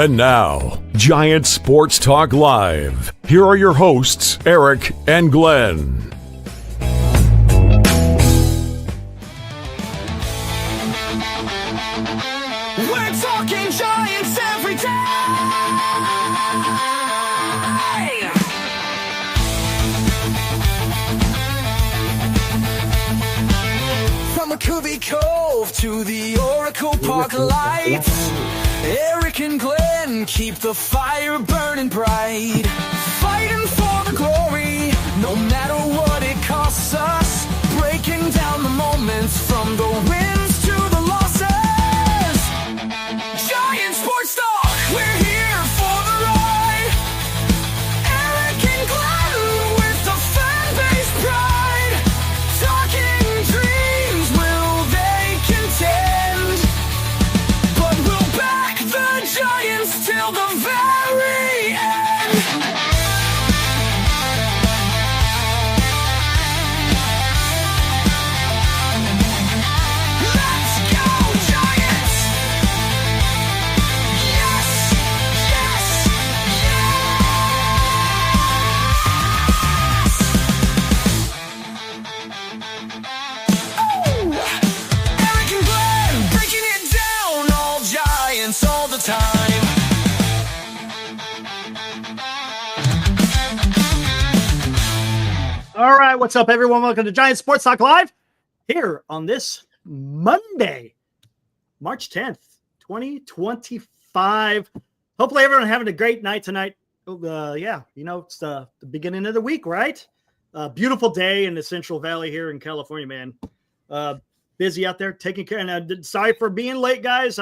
And now, Giant Sports Talk Live. Here are your hosts, Eric and Glenn. We're talking Giants every day. From McCray Cove to the Oracle Park lights, Eric and Glenn keep the fire burning bright, fighting for the glory, no matter what it costs us, breaking down the moments from the wins to the losses. Giant Sports Talk, we're here for the ride. Eric and Glenn with the fan base pride, talking dreams, will they contend? But we'll back the Giants till the very end. Let's go Giants! Yes! Yes! Yes! Oh! Eric and Glenn breaking it down, all Giants all the time. All right, what's up, everyone? Welcome to Giant Sports Talk Live here on this Monday, March 10th, 2025. Hopefully, everyone having a great night tonight. Yeah, you know, it's the beginning of the week, right? Beautiful day in the Central Valley here in California, man. Busy out there taking care. And sorry for being late, guys.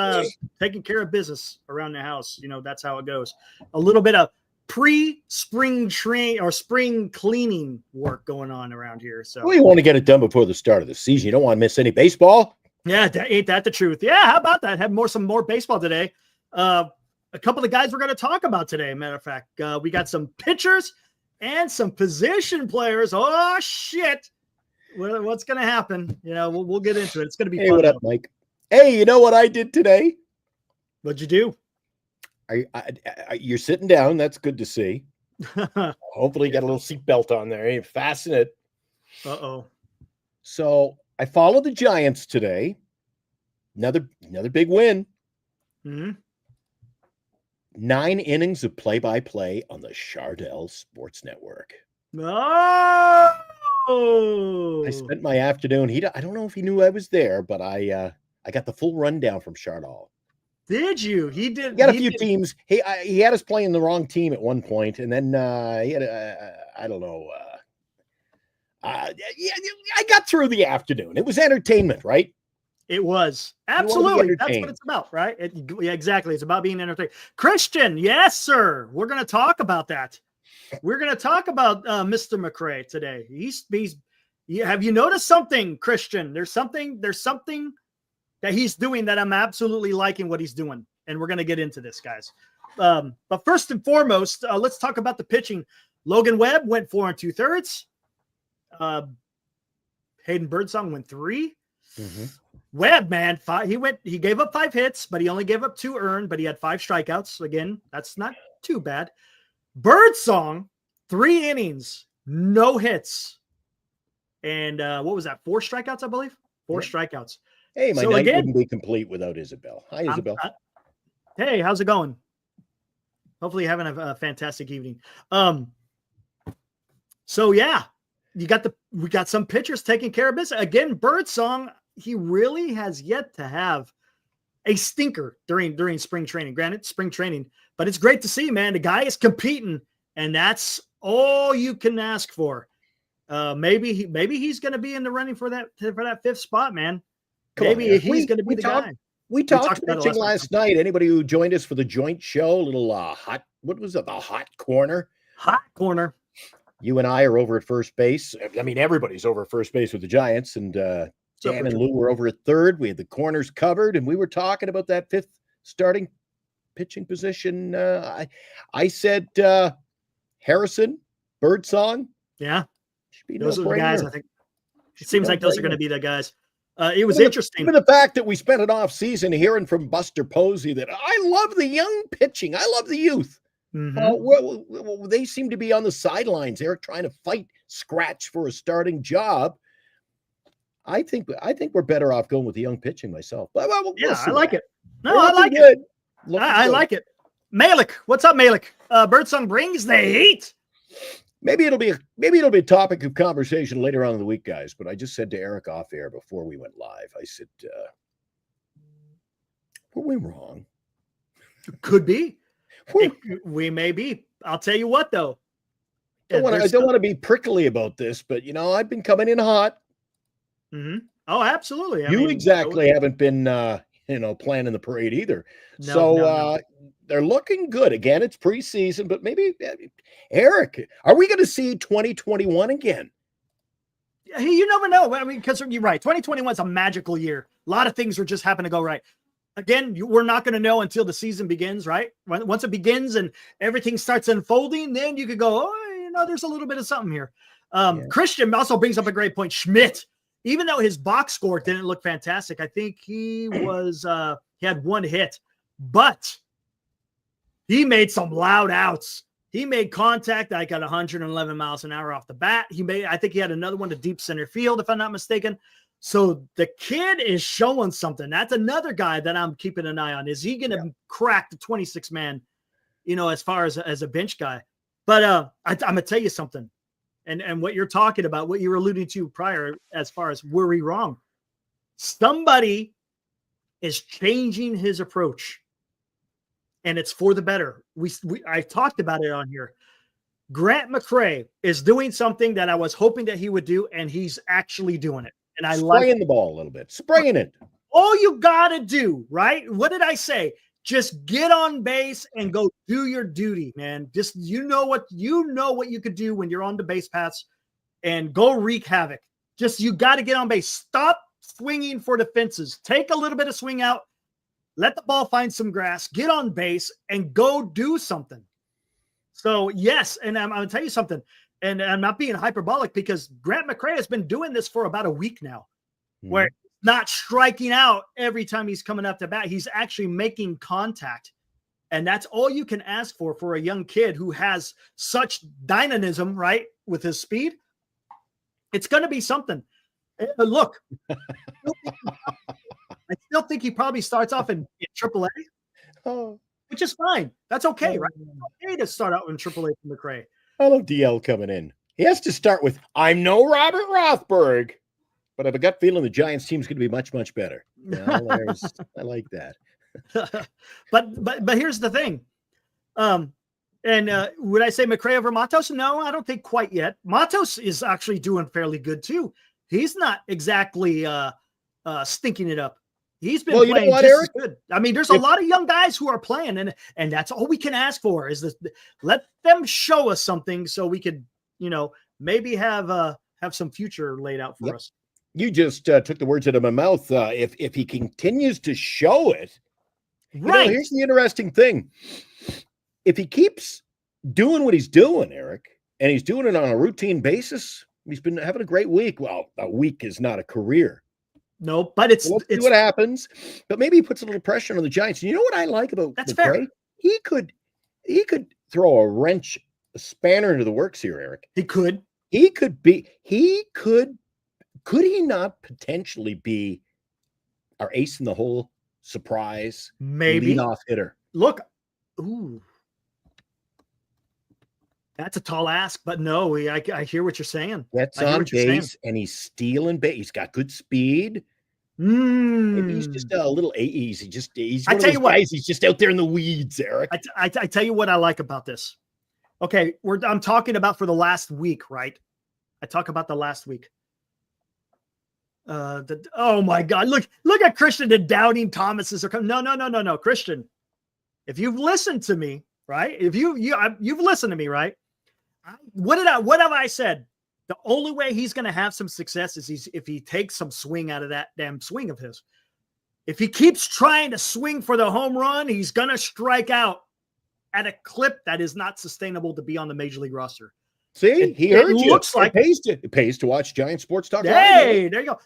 Taking care of business around the house. You know, that's how it goes. A little bit of pre-spring train or spring cleaning work going on around here. So Well, you want to get it done before the start of the season. You don't want to miss any baseball. yeah, ain't that the truth? Yeah, how about that? Have some more baseball today. A couple of guys we're going to talk about today. Matter of fact, we got some pitchers and some position players. Oh shit! What's going to happen? You know, we'll get into it. It's going to be Hey, fun. what up, Mike? Hey, you know what I did today? What'd you do? You're sitting down. That's good to see. Hopefully, you got a little seatbelt on there. You fasten it. Uh-oh. So I followed the Giants today. Another big win. Hmm. 9 innings of play-by-play on the Chardell Sports Network. Oh! I spent my afternoon. I don't know if he knew I was there, but I got the full rundown from Chardell. Did you? He did. He got a he few did- teams. He had us playing the wrong team at one point, and then he had I don't know. Yeah, I got through the afternoon. It was entertainment, right? It was wanna be absolutely. That's what entertained. it's about, right? Yeah, exactly. It's about being entertained. Christian, yes, sir. We're going to talk about that. We're going to talk about Mr. McCray today. Have you noticed something, Christian? There's something that he's doing that I'm absolutely liking what he's doing, and we're going to get into this, guys. But first and foremost, let's talk about the pitching. Logan Webb went 4 2/3. Hayden Birdsong went 3. Mm-hmm. Webb, man, he gave up 5 hits, but he only gave up 2 earned, but he had 5 strikeouts. Again, that's not too bad. Birdsong, 3 innings, no hits. And what was that? 4 strikeouts, I believe? 4 strikeouts. Hey, my So night again- wouldn't be complete without Isabel. Hi, Isabel. Hey, how's it going? Hopefully you're having a fantastic evening. So yeah, we got some pitchers taking care of business. Again, Birdsong, he really has yet to have a stinker during spring training. Granted, spring training, but it's great to see, man. The guy is competing, and that's all you can ask for. Maybe he's going to be in the running for that 5th spot, man. Come on, Maybe Eric. he's going to be the guy. We talked talked about it pitching last last night. Anybody who joined us for the joint show, little hot, what was it? The hot corner. Hot corner. You and I are over at first base. I mean, everybody's over at first base with the Giants, and Dan and Lou were over at third. We had the corners covered, and we were talking about that 5th starting pitching position. I said Harrison, Birdsong. Yeah. Should be Those are the no-brainer. guys, I think. It seems like those are going to be the guys. It was Even interesting. Even the fact that we spent an off season hearing from Buster Posey that I love the young pitching. I love the youth. Mhm. They seem to be on the sidelines, Eric, trying to fight scratch for a starting job. I think we're better off going with the young pitching myself. But we'll Yeah, see I what like it. happens. No, They're I looking like it. good. Looking I good. like it. Malik, what's up, Malik? Birdsong brings the heat. Maybe it'll be a topic of conversation later on in the week, guys. But I just said to Eric off air before we went live, I said, were we wrong? Could be. We may be. I'll tell you what, though. I don't want to be prickly about this, but I've been coming in hot. Mm-hmm. Oh, absolutely. You exactly haven't been planning the parade either. No. They're looking good. Again, it's preseason, but maybe Eric, are we going to see 2021 again? You never know. I mean, because you're right. 2021 is a magical year. A lot of things are just happen to go right. Again, we're not going to know until the season begins, right? Once it begins and everything starts unfolding, then you could go, there's a little bit of something here. Christian also brings up a great point. Schmidt, even though his box score didn't look fantastic, I think he had one hit, but he made some loud outs. He made contact like at 111 miles an hour off the bat. I think he had another one to deep center field, if I'm not mistaken. So the kid is showing something. That's another guy that I'm keeping an eye on. Is he going to crack the 26-man, as far as a bench guy? But I'm going to tell you something. And what you're talking about, what you were alluding to prior, as far as were we wrong? Somebody is changing his approach, and it's for the better. I talked about it on here. Grant McCray is doing something that I was hoping that he would do, and he's actually doing it. And I like spraying the ball a little bit, spraying it. All you gotta do, right? What did I say? Just get on base and go do your duty, man. Just you know what you could do when you're on the base paths, and go wreak havoc. Just you got to get on base. Stop swinging for the fences. Take a little bit of swing out. Let the ball find some grass. Get on base and go do something. So yes, and I'm gonna tell you something. And I'm not being hyperbolic because Grant McCray has been doing this for about a week now, where he's not striking out every time he's coming up to bat. He's actually making contact. And that's all you can ask for a young kid who has such dynamism, right, with his speed. It's going to be something. Look, I still think he probably starts off in AAA, which is fine. That's okay, right? It's okay to start out in AAA for McCray. I love DL coming in. He has to start with, I'm no Robert Rothberg, but I have a gut feeling the Giants team's going to be much, much better. I like that. but here's the thing. Would I say McCray over Matos? No, I don't think quite yet. Matos is actually doing fairly good too. He's not exactly stinking it up. He's been playing just as good. I mean, there's a lot of young guys who are playing, and that's all we can ask for is this. Let them show us something so we could, maybe have some future laid out for us. You just took the words out of my mouth. If he continues to show it, right? Here's the interesting thing: if he keeps doing what he's doing, Eric, and he's doing it on a routine basis, he's been having a great week. Well, a week is not a career. No, but it's see what happens. But maybe he puts a little pressure on the Giants. You know what I like about that's McCray? fair. He could throw a wrench, a spanner into the works here, Eric. He could. Could he not potentially be our ace in the hole surprise? Maybe leadoff hitter. Look, that's a tall ask, but no, I hear what you're saying. Gets on base and he's stealing base. He's got good speed. Maybe he's just a little easy. He's one of those guys. He's just out there in the weeds, Eric. I tell you what I like about this. Okay, I'm talking about for the last week, right? I talk about the last week. Oh my God! Look at Christian and doubting Thomas's are coming. No, Christian. If you've listened to me, right? If you've listened to me, right? What have I said? The only way he's going to have some success is if he takes some swing out of that damn swing of his. If he keeps trying to swing for the home run, he's going to strike out at a clip that is not sustainable to be on the major league roster. See, he heard you. Looks like it pays to watch Giant Sports Talk. Hey, there you go.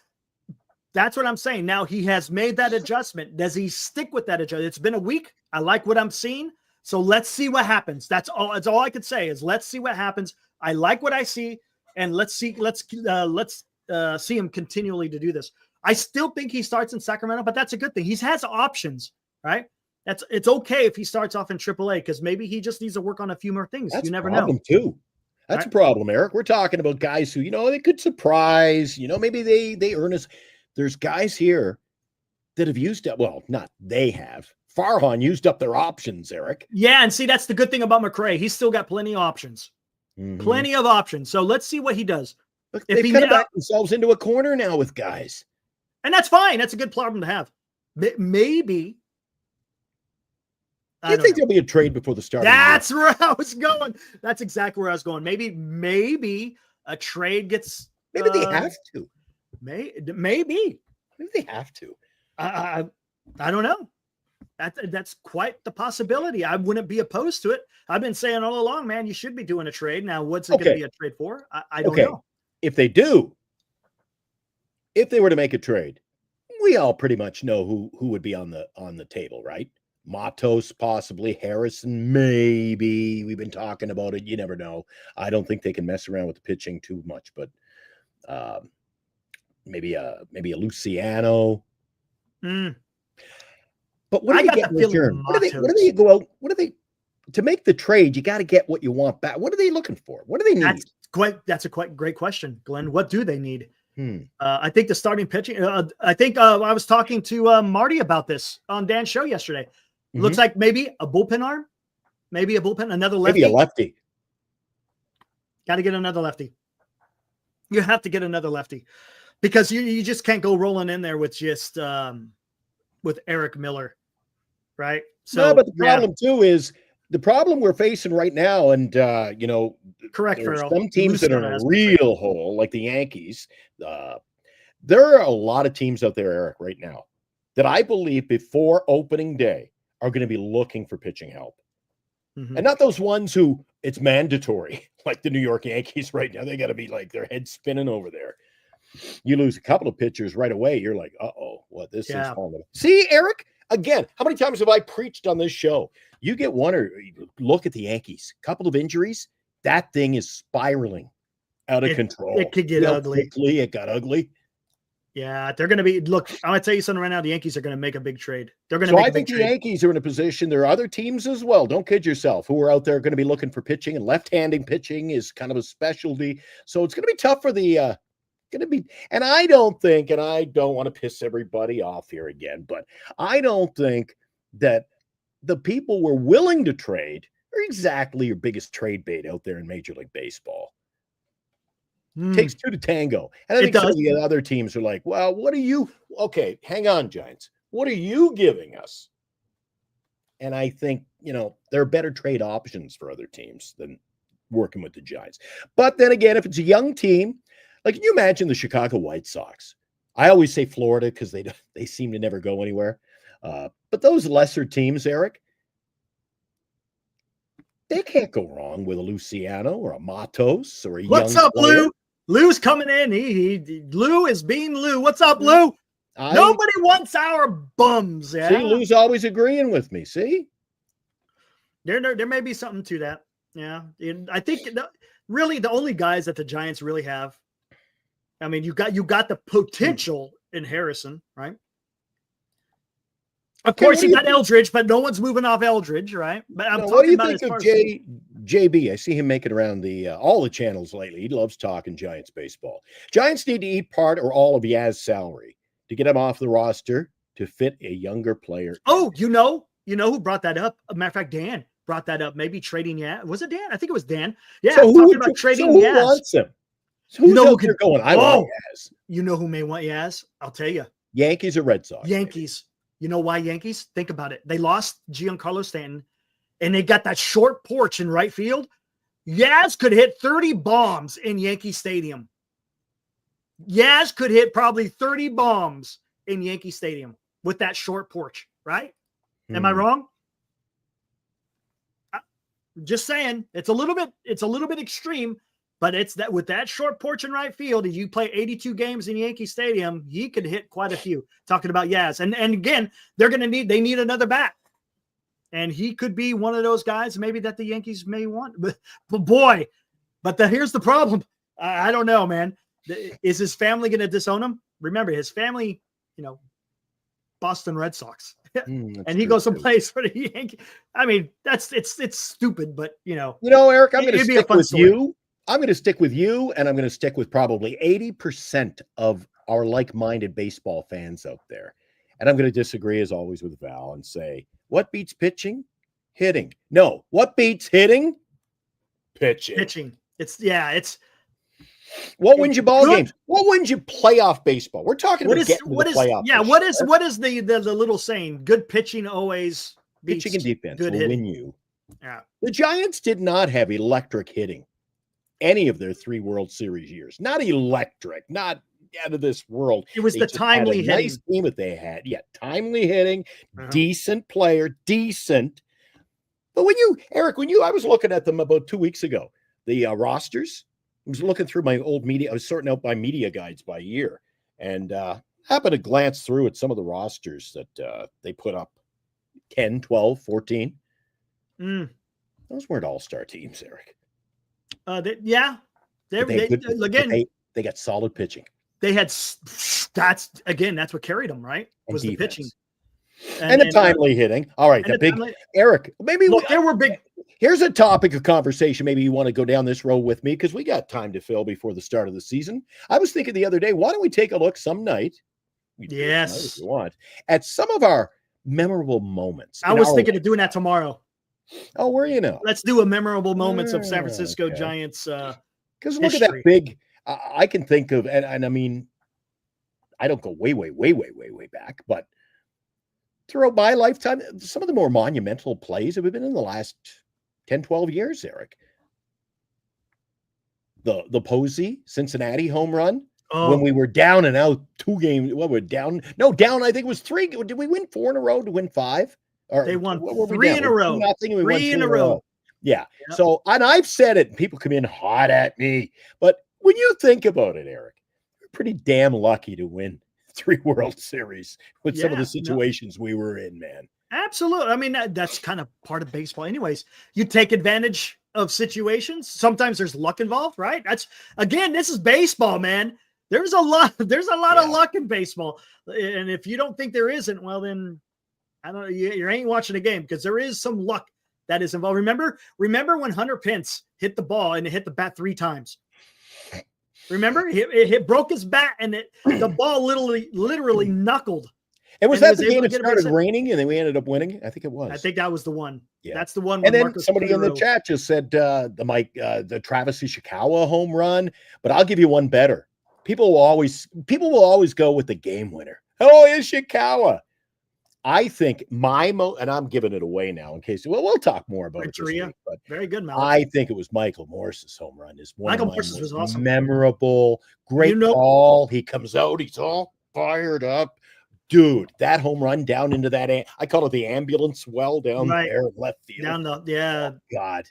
That's what I'm saying. Now he has made that adjustment. Does he stick with that adjustment? It's been a week. I like what I'm seeing. So let's see what happens. That's all I could say is let's see what happens. I like what I see, and let's see him continually to do this. I still think he starts in Sacramento, but that's a good thing. He has options, right? It's okay if he starts off in AAA because maybe he just needs to work on a few more things. That's you never a problem know. too. That's Right. a problem, Eric. We're talking about guys who, they could surprise, maybe they earn us. There's guys here that have used up. Well, not they have. Farhan used up their options, Eric. Yeah, and see, that's the good thing about McCray. He's still got plenty of options. Mhm. Plenty of options. So let's see what he does. Look, If they've he kind of now- backed themselves into a corner now with guys. And that's fine. That's a good problem to have. Maybe. Do you think there'll be a trade before the start? That's where I was going. That's exactly where I was going. Maybe a trade gets. Maybe they have to. Maybe. Maybe they have to. I don't know. That's quite the possibility. I wouldn't be opposed to it. I've been saying all along, man, you should be doing a trade. Now, what's it going to be a trade for? I don't know. If they do, if they were to make a trade, we all pretty much know who would be on the table, right? Matos, possibly Harrison, maybe. We've been talking about it. You never know. I don't think they can mess around with the pitching too much, but maybe a Luciano. But what do they get in return? What do they go out? What do they to make the trade? You got to get what you want back. What are they looking for? What do they need? That's a quite great question, Glenn. What do they need? I think the starting pitching. I think I was talking to Marty about this on Dan's show yesterday. Looks like maybe a bullpen arm, maybe a bullpen, another lefty. Maybe a lefty. Got to get another lefty. You have to get another lefty because you just can't go rolling in there with just with Eric Miller, right? So, no, but the problem too is the problem we're facing right now, and correct. There's Farrell. some teams that are in a real hole, like the Yankees. There are a lot of teams out there, Eric, right now that I believe before opening day are going to be looking for pitching help. And not those ones who it's mandatory, like the New York Yankees right now. They got to be like their head spinning over there. You lose a couple of pitchers right away. You're like, what this is falling. See, Eric, again, how many times have I preached on this show? You get one or look at the Yankees, couple of injuries. That thing is spiraling out of control. It could get ugly. Quickly it got ugly. Yeah, they're going to be. Look, I'm going to tell you something right now. The Yankees are going to make a big trade. They're going to. I think the Yankees are in a position. There are other teams as well. Don't kid yourself. Who are out there going to be looking for pitching, and left-handing pitching is kind of a specialty. So it's going to be tough for the. Going to be, and I don't think, and I don't want to piss everybody off here again, but I don't think that the people we're willing to trade are exactly your biggest trade bait out there in Major League Baseball. Takes two to tango. And I think some of the other teams are like, well, what are you? Okay, hang on, Giants. What are you giving us? And I think, there are better trade options for other teams than working with the Giants. But then again, if it's a young team, like, can you imagine the Chicago White Sox? I always say Florida because they seem to never go anywhere. But those lesser teams, Eric, they can't go wrong with a Luciano or a Matos or a What's up, Lou? Lou's coming in. Lou is being Lou. What's up, Lou? Nobody wants our bums. Yeah. See, Lou's always agreeing with me. See? There may be something to that. Yeah. I think really the only guys that the Giants really have, I mean, you got the potential in Harrison, right? Of course, you got Eldridge, but no one's moving off Eldridge, right? But I'm what do talking you about think of JB? I see him making around all the channels lately. He loves talking Giants baseball. Giants need to eat part or all of Yaz's salary to get him off the roster to fit a younger player. Oh, you know who brought that up? As a matter of fact, Dan brought that up. Maybe trading Yaz. Was it Dan? I think it was Dan. Yeah, so who Yaz. wants him? So who's out there going? I want Yaz. You know who may want Yaz? I'll tell you. Yankees or Red Sox? Yankees. Maybe. You know why Yankees? Think about it. They lost Giancarlo Stanton, and they got that short porch in right field. Yaz could hit 30 bombs in Yankee Stadium. Yaz could hit probably 30 bombs in Yankee Stadium with that short porch, right? Am I wrong? Just saying. It's a little bit extreme, But it's that with that short porch in right field, if you play 82 games in Yankee Stadium, he could hit quite a few. Talking about Yaz. And again, they need another bat. And he could be one of those guys maybe that the Yankees may want. But boy, here's the problem. I don't know, man. Is his family going to disown him? Remember, his family, Boston Red Sox. And he goes and plays for the Yankees. I mean, it's stupid, but Eric, I'm going to stick with story. you. I'm going to stick with you, and I'm going to stick with probably 80% of our like-minded baseball fans out there. And I'm going to disagree, as always, with Val and say, what beats pitching? Hitting. No, what beats hitting? Pitching. What wins you ball games? What wins you playoff baseball? We're talking about getting to the playoff. Yeah, what is the little saying? Good pitching always beats pitching and defense good will hitting. win you. Yeah. The Giants did not have electric hitting any of their 3 World Series years. Not electric, not out of this world. It was They the just timely had a hitting. nice team that they had. Yeah, timely hitting, decent player, decent. But I was looking at them about 2 weeks ago, the rosters. I was looking through my old media. I was sorting out my media guides by year, and happened to glance through at some of the rosters that they put up 10, 12, 14. Those weren't all-star teams, Eric. They got solid pitching. They had that's what carried them, right? Was the pitching and the timely hitting. All right, Eric. Maybe there were big. Here's a topic of conversation. Maybe you want to go down this road with me because we got time to fill before the start of the season. I was thinking the other day, why don't we take a look some night? Yes, if you want, at some of our memorable moments. I was thinking of doing that tomorrow. Oh, were you know? Let's do a memorable moments of San Francisco Giants. Because look at that big. I can think of, and I mean, I don't go way back, but throughout my lifetime, some of the more monumental plays have been in the last 10, 12 years, Eric. The Posey Cincinnati home run when we were down and out 2 games. Well, we're down. No, down. I think it was 3. Did we win 4 in a row to win 5? Or they won 3 in a row. Nothing. 3 in a row. Yeah. Yep. So, and I've said it, and people come in hot at me, but when you think about it, Eric, you're pretty damn lucky to win 3 World Series with some of the situations we were in, man. Absolutely. I mean, that's kind of part of baseball anyways. You take advantage of situations. Sometimes there's luck involved, right? This is baseball, man. There's a lot of luck in baseball. And if you don't think there isn't, well, then I don't know. You ain't watching a game because there is some luck that is involved. Remember when Hunter Pence hit the ball and it hit the bat 3 times? Remember, it broke his bat and the ball literally knuckled. And was that the game that started raining and then we ended up winning? I think it was. I think that was the one. Yeah. That's the one. And then somebody in the chat just said the Travis Ishikawa home run. But I'll give you one better. People will always go with the game winner. Oh, Ishikawa. I think and I'm giving it away now in case we'll talk more about it this week, but very good, Malik. I think it was Michael Morse's home run. Michael Morse's was awesome. Memorable, great call. He comes out, he's all fired up. Dude, that home run down into that, I call it the ambulance well down there in left field. Oh, God.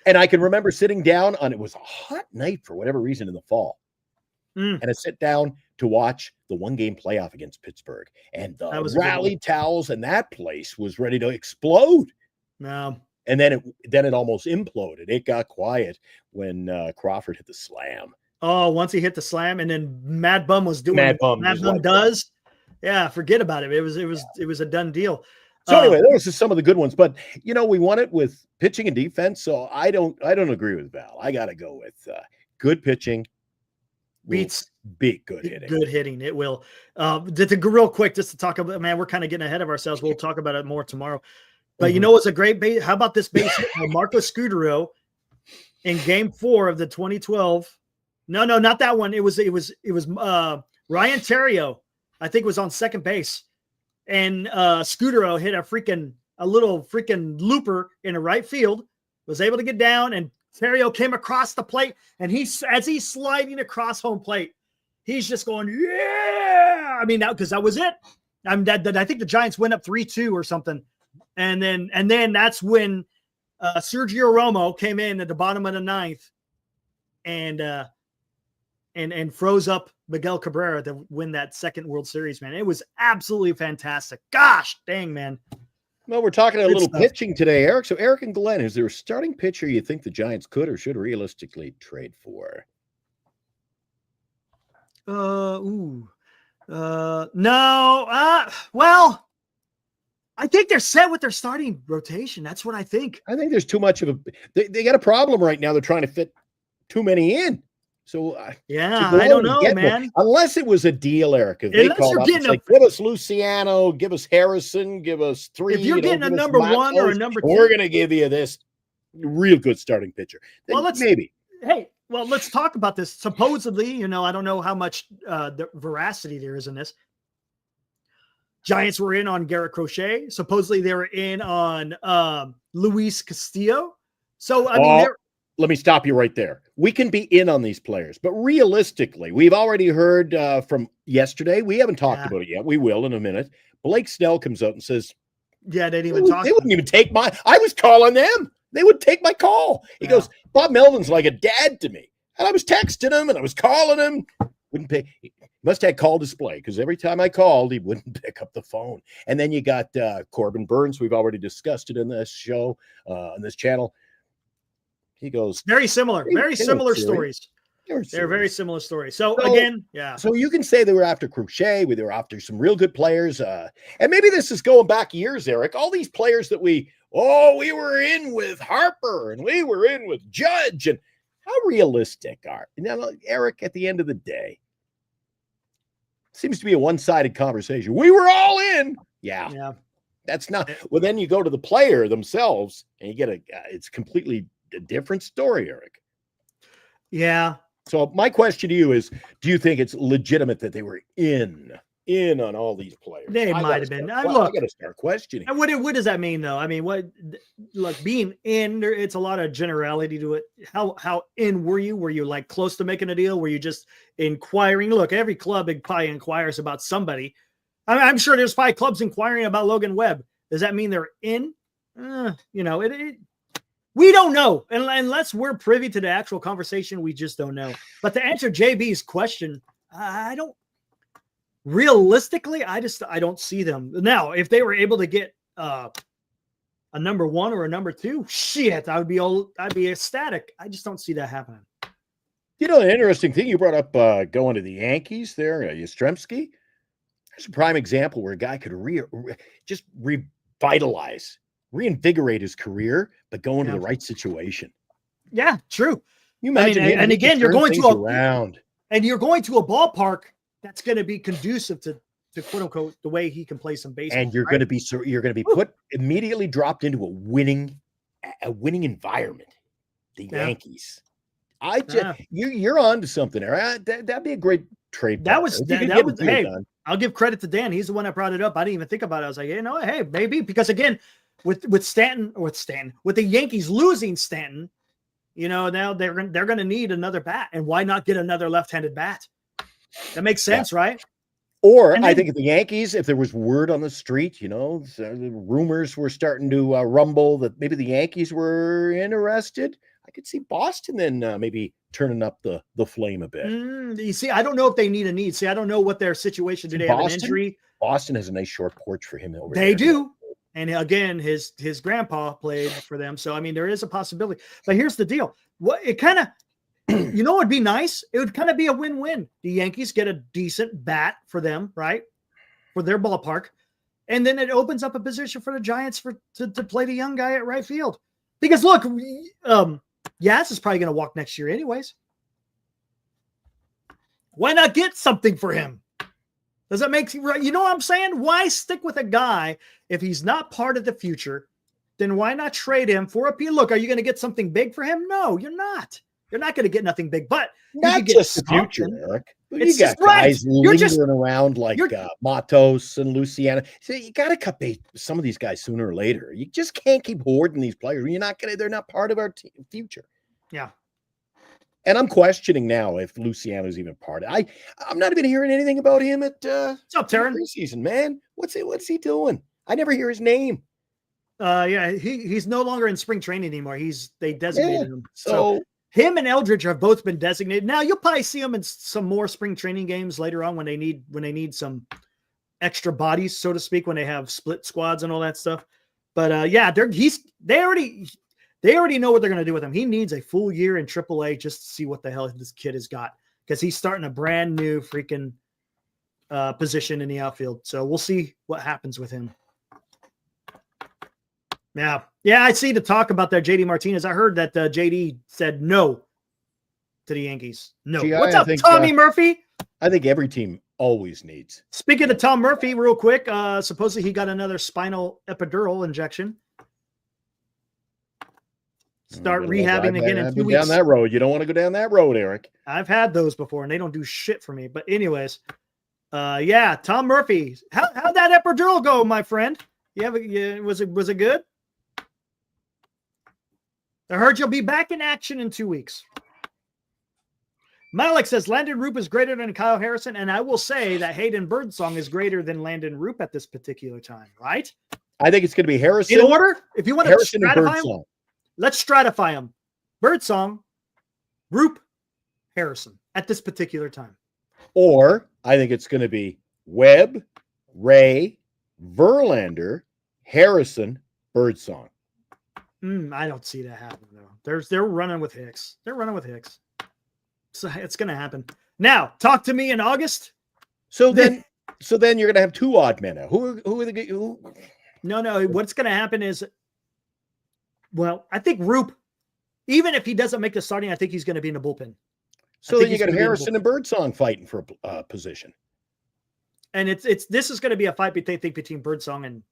And I can remember sitting down it was a hot night for whatever reason in the fall. And I sit down to watch the 1-game playoff against Pittsburgh, and the rally towels, and that place was ready to explode. No. And then it almost imploded. It got quiet when Crawford hit the slam. Oh, once he hit the slam, and then Mad Bum was doing Mad Bum does. Yeah, forget about it. It was a done deal. So anyway, those are some of the good ones. But we won it with pitching and defense. So I don't agree with Val. I got to go with good pitching. Beats big good hitting. Good hitting. It will. Real quick, just to talk about, man, we're kind of getting ahead of ourselves. We'll talk about it more tomorrow. But you know what's a great base? How about this base hit by Marco Scudero in Game 4 of the 2012? No, not that one. It was Ryan Terrio. I think was on second base, and Scudero hit a little freaking looper in the right field. Was able to get down, and Terrio came across the plate, and as he's sliding across home plate, he's just going, yeah. I mean, because that was it. I think the Giants went up 3-2 or something, and then that's when Sergio Romo came in at the bottom of the 9th and froze up Miguel Cabrera to win that second World Series, man. It was absolutely fantastic. Gosh dang, man. Well, we're talking a Good little stuff. pitching today, Eric. So Eric and Glenn, is there a starting pitcher you think the Giants could or should realistically trade for? No. Well, I think they're set with their starting rotation. That's what I think. I think there's too much of a they got a problem right now. They're trying to fit too many in. So Yeah, to go I out don't and know, get man. one, unless it was a deal, Eric. If they Unless called you're up and getting say, give us Luciano, give us Harrison, give us three. If you're getting a give us number one or a Matos, number we're two, going to give you this real good starting pitcher. Then Well, let's- maybe. hey, well, let's talk about this. Supposedly, I don't know how much the veracity there is in this. Giants were in on Garrett Crochet. Supposedly, they were in on Luis Castillo. So, I mean, they're Let me stop you right there. We can be in on these players, but realistically, we've already heard from yesterday. We haven't talked about it yet. We will in a minute. Blake Snell comes out and says, yeah, they didn't even talk. They wouldn't even take I was calling them. They would take my call. He goes, Bob Melvin's like a dad to me. And I was texting him and I was calling him. Wouldn't pay. He must have call display because every time I called, he wouldn't pick up the phone. And then you got Corbin Burns. We've already discussed it in this show, on this channel. He goes, Very similar stories. They're very serious. similar stories. So again, yeah. So you can say they were after Crochet, they were after some real good players. And maybe this is going back years, Eric. All these players that we were in with Harper and we were in with Judge. And how realistic are now, Eric, at the end of the day? Seems to be a one-sided conversation. We were all in. Yeah. That's not. Well, then you go to the player themselves and you get it's completely a different story, Eric. Yeah. So my question to you is, do you think it's legitimate that they were in on all these players? They might have been. I got to start questioning. And what does that mean, though? I mean, look, being in, it's a lot of generality to it. How in were you? Were you like close to making a deal? Were you just inquiring? Look, every club probably inquires about somebody. I'm sure there's 5 clubs inquiring about Logan Webb. Does that mean they're in? We don't know. And unless we're privy to the actual conversation, we just don't know. But to answer JB's question, I don't. Realistically, I don't see them. Now, if they were able to get a number 1 or a number 2, shit, I'd be ecstatic. I just don't see that happening. You know, an interesting thing you brought up going to the Yankees there, Yastrzemski. There's a prime example where a guy could just revitalize, reinvigorate his career, but go into the right situation. Yeah, true. You imagine, and again, you're going to around, and you're going to a ballpark that's going to be conducive to quote unquote the way he can play some baseball. And you're going to be put immediately dropped into a winning environment. The Yankees. You're on to something there. That'd be a great trade. Hey, I'll give credit to Dan. He's the one that brought it up. I didn't even think about it. I was like, hey, maybe, because again, with the Yankees losing Stanton, now they're going to need another bat, and why not get another left-handed bat? That makes sense, right? Or I think if the Yankees, if there was word on the street, the rumors were starting to rumble that maybe the Yankees were interested. I could see Boston then maybe turning up the flame a bit. You see, I don't know if they need a need. See, I don't know what their situation. Do they have an injury? Boston has a nice short porch for him over there. They do. And again, his grandpa played for them. So, I mean, there is a possibility. But here's the deal. It kind of, it'd be nice. It would kind of be a win-win. The Yankees get a decent bat for them, right? For their ballpark. And then it opens up a position for the Giants to play the young guy at right field. Because look, Yaz is probably going to walk next year anyways. Why not get something for him? Does that make you know what I'm saying? Why stick with a guy if he's not part of the future? Then why not trade him for a Look, are you going to get something big for him? No, you're not. You're not going to get nothing big, but not just the future, Eric. You got guys lingering around like Matos and Luciano. So you got to cut bait some of these guys sooner or later. You just can't keep hoarding these players. They're not part of our future. Yeah. And I'm questioning now if Luciano's even part of it. I'm not even hearing anything about him at what's up, Taryn? Preseason, man. What's he doing? I never hear his name. He's no longer in spring training anymore. They designated him. So him and Eldridge have both been designated. Now you'll probably see them in some more spring training games later on when they need some extra bodies, so to speak, when they have split squads and all that stuff. But yeah, they already know what they're going to do with him. He needs a full year in AAA just to see what the hell this kid has got, because he's starting a brand new freaking position in the outfield. So we'll see what happens with him. Yeah, I see the talk about that JD Martinez. I heard that JD said no to the Yankees. No. Gee, What's up, Tommy Murphy? I think every team always needs. Speaking of Tom Murphy, real quick, supposedly he got another spinal epidural injection. Start rehabbing again in 2 weeks. Down that road. You don't want to go down that road, Eric. I've had those before, and they don't do shit for me. But anyways, yeah, Tom Murphy. How'd that epidural go, my friend? Was it good? I heard you'll be back in action in 2 weeks. Malik says Landon Roop is greater than Kyle Harrison, and I will say that Hayden Birdsong is greater than Landon Roop at this particular time, right? I think it's going to be Harrison. In order? If you want to stratify them, let's stratify them. Birdsong, Roop, Harrison at this particular time. Or I think it's going to be Webb, Ray, Verlander, Harrison, Birdsong. I don't see that happening though. They're running with Hicks. So it's going to happen. Now, talk to me in August. So then you're going to have two odd men. Who are the? No. What's going to happen is, well, I think Roop, even if he doesn't make the starting, I think he's going to be in the bullpen. So then you got Harrison and Birdsong fighting for a position. And this is going to be a fight between Birdsong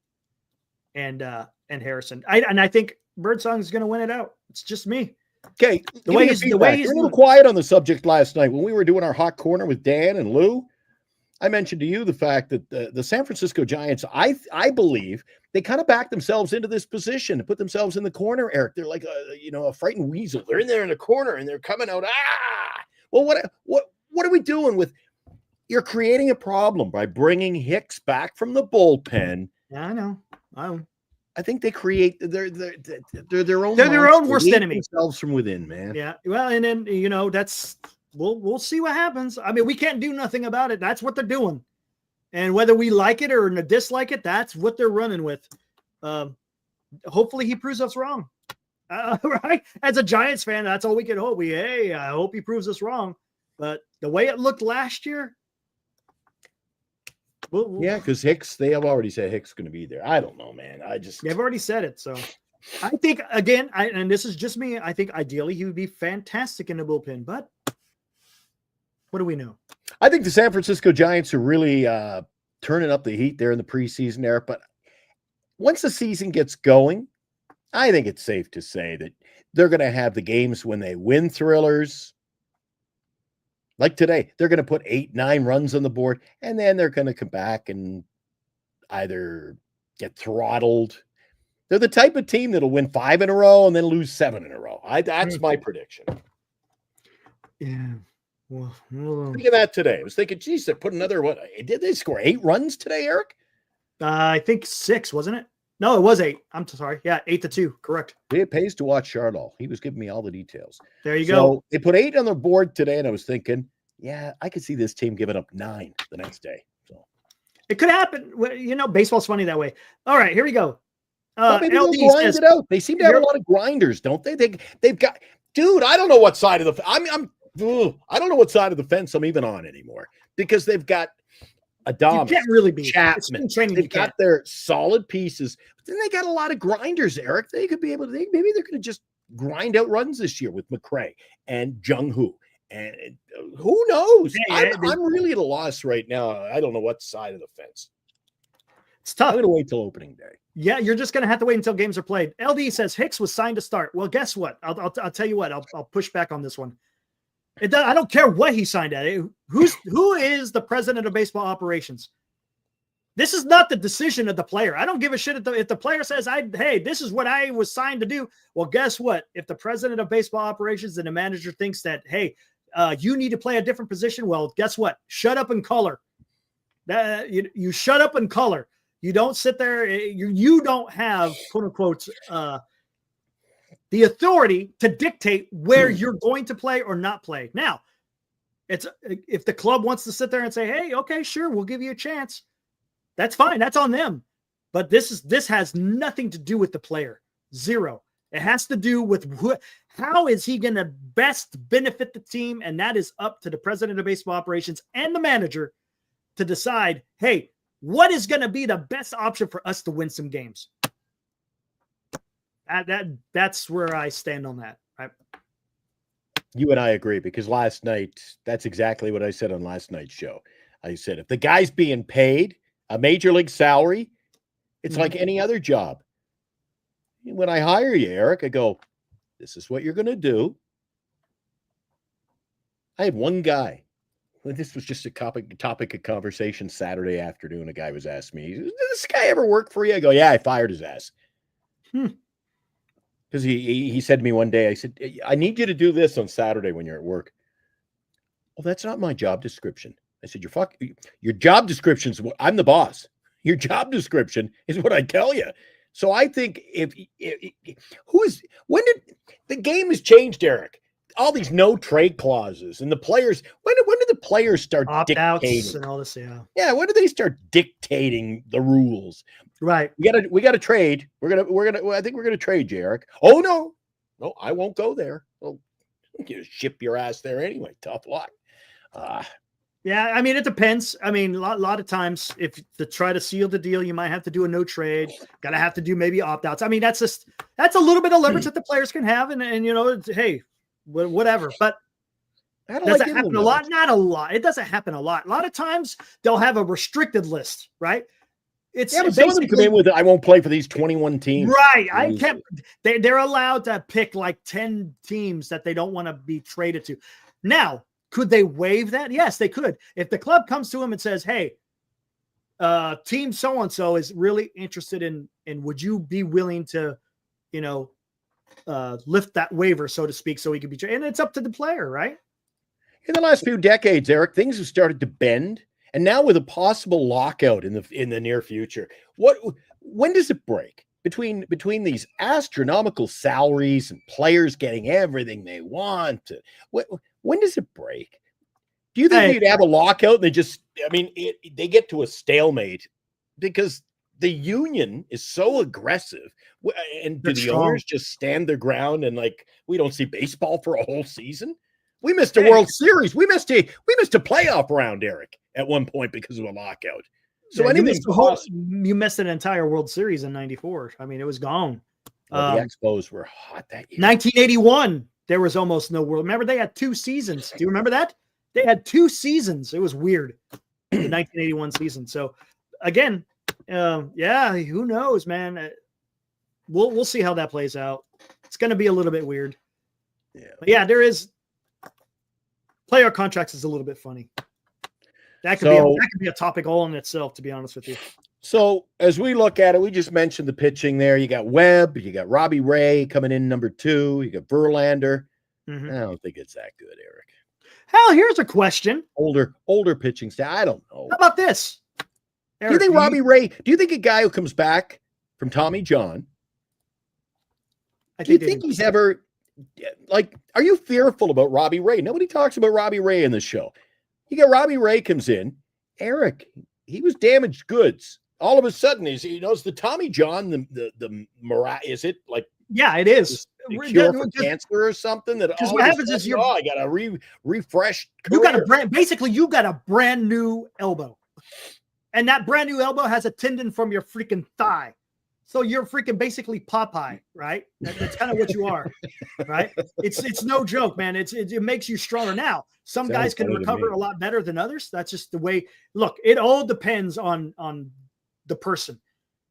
and Harrison. I think Birdsong is going to win it out. It's just me. Okay, the way he's a little quiet on the subject last night when we were doing our hot corner with Dan and Lou. I mentioned to you the fact that the San Francisco Giants, I believe they kind of backed themselves into this position to put themselves in the corner. Eric, they're like a frightened weasel. They're in there in the corner and they're coming out. Well, what are we doing with? You're creating a problem by bringing Hicks back from the bullpen. Yeah, I know. I think they create they're their own. They're their own worst enemy. Themselves from within, man. Yeah. Well, and then that's we'll see what happens. I mean, we can't do nothing about it. That's what they're doing, and whether we like it or dislike it, that's what they're running with. Hopefully, he proves us wrong. Right? As a Giants fan, that's all we can hope. I hope he proves us wrong. But the way it looked last year. Yeah, because Hicks, they have already said Hicks is going to be there. I don't know, man. They've already said it. So I think, again, and this is just me, I think ideally he would be fantastic in the bullpen. But what do we know? I think the San Francisco Giants are really turning up the heat there in the preseason era. But once the season gets going, I think it's safe to say that they're going to have the games when they win thrillers. Like today, they're going to put 8-9 runs on the board, and then they're going to come back and either get throttled. They're the type of team that'll win 5 in a row and then lose 7 in a row. That's my prediction. Yeah. Well, think of that today. I was thinking, geez, they put another, what? Did they score 8 runs today, Eric? I think 6, wasn't it? No, it was 8. I'm sorry. Yeah, 8-2. Correct. It pays to watch Charlotte. He was giving me all the details. There you go. They put 8 on the board today, and I was thinking, yeah, I could see this team giving up 9 the next day. So it could happen. Baseball's funny that way. All right, here we go. Maybe they'll grind it out. They seem to have a lot of grinders, don't they? They've got, dude. I don't know what side of the I don't know what side of the fence I'm even on anymore because they've got Adames, you can't really be Chapman. They've got their solid pieces, but then they got a lot of grinders, Eric. They could be able to. Maybe they're going to just grind out runs this year with McCray and Jung-Hoo. And who knows? I'm really at a loss right now. I don't know what side of the fence. It's tough. I'm going to wait till opening day. Yeah, you're just going to have to wait until games are played. LD says Hicks was signed to start. Well, guess what? I'll tell you what. I'll push back on this one. I don't care what he signed at. Who is the president of baseball operations? This is not the decision of the player. I don't give a shit if the player says, hey, this is what I was signed to do. Well, guess what? If the president of baseball operations and the manager thinks that, hey, you need to play a different position, well, guess what? Shut up and color. You shut up and color. You don't sit there. You don't have, quote unquote, the authority to dictate where you're going to play or not play. Now, it's if the club wants to sit there and say, hey, okay, sure, we'll give you a chance. That's fine. That's on them. But this has nothing to do with the player. Zero. It has to do with how is he going to best benefit the team, and that is up to the president of baseball operations and the manager to decide, hey, what is going to be the best option for us to win some games? That's where I stand on that. Right? You and I agree, because last night, that's exactly what I said on last night's show. I said, if the guy's being paid a major league salary, it's like any other job. When I hire you, Eric, I go, this is what you're going to do. I had one guy. This was just a topic of conversation Saturday afternoon. A guy was asking me, did this guy ever work for you? I go, yeah, I fired his ass. Because he said to me one day, I said, I need you to do this on Saturday when you're at work. Well, that's not my job description. I said, your job description's I'm the boss. Your job description is what I tell you. So I think when did the game has changed, Eric? All these no trade clauses and the players. When did the players start opt-outs and all this? Yeah. When did they start dictating the rules? Right. We got to trade. I think we're gonna trade you, Eric. Oh no, I won't go there. Well, you ship your ass there anyway. Tough luck. Yeah, I mean, it depends. I mean, a lot of times, if to try to seal the deal, you might have to do a no trade. Got to have to do maybe opt outs. I mean, that's a little bit of leverage that the players can have, and hey, whatever. But does it happen a lot? Not a lot. It doesn't happen a lot. A lot of times they'll have a restricted list, right? It's but some of them come in with I won't play for these 21 teams. Right. I can't. They're allowed to pick like 10 teams that they don't want to be traded to. Now, could they waive that? Yes, they could. If the club comes to them and says, hey, team so-and-so is really interested in would you be willing to, lift that waiver, so to speak, so he could be traded? And it's up to the player, right? In the last few decades, Eric, things have started to bend. And now with a possible lockout in the near future, when does it break between these astronomical salaries and players getting everything they want? When does it break? Do you think they'd have a lockout and they get to a stalemate because the union is so aggressive? And do the owners just stand their ground and we don't see baseball for a whole season? We missed a World Series. We missed a playoff round, Eric, at one point because of a lockout. So you missed an entire World Series in '94. I mean, it was gone. Well, the Expos were hot that year. 1981, there was almost no World. Remember, they had 2 seasons. Do you remember that? They had 2 seasons. It was weird, the 1981 season. So, again, who knows, man? We'll see how that plays out. It's going to be a little bit weird. Yeah, but yeah, there is. Player contracts is a little bit funny. That could be a topic all in itself, to be honest with you. So as we look at it, we just mentioned the pitching there. You got Webb, you got Robbie Ray coming in number 2, you got Verlander. I don't think it's that good, Eric. Hell, here's a question. Older pitching staff. I don't know. How about this? Eric, do you think Robbie Ray? Do you think a guy who comes back from Tommy John? Do you think he's ever are you fearful about Robbie Ray? Nobody talks about Robbie Ray in this show. You got Robbie Ray comes in. Eric, he was damaged goods. All of a sudden, he knows the Tommy John, the is it like? Yeah, it is. Cure for cancer or something. Because what happens is I got a refreshed career. You got a brand new elbow, and that brand new elbow has a tendon from your freaking thigh. So you're freaking basically Popeye, right? That's kind of what you are, right? It's no joke, man. It makes you stronger. Now, some guys can recover a lot better than others. That's just the way. Look, it all depends on the person.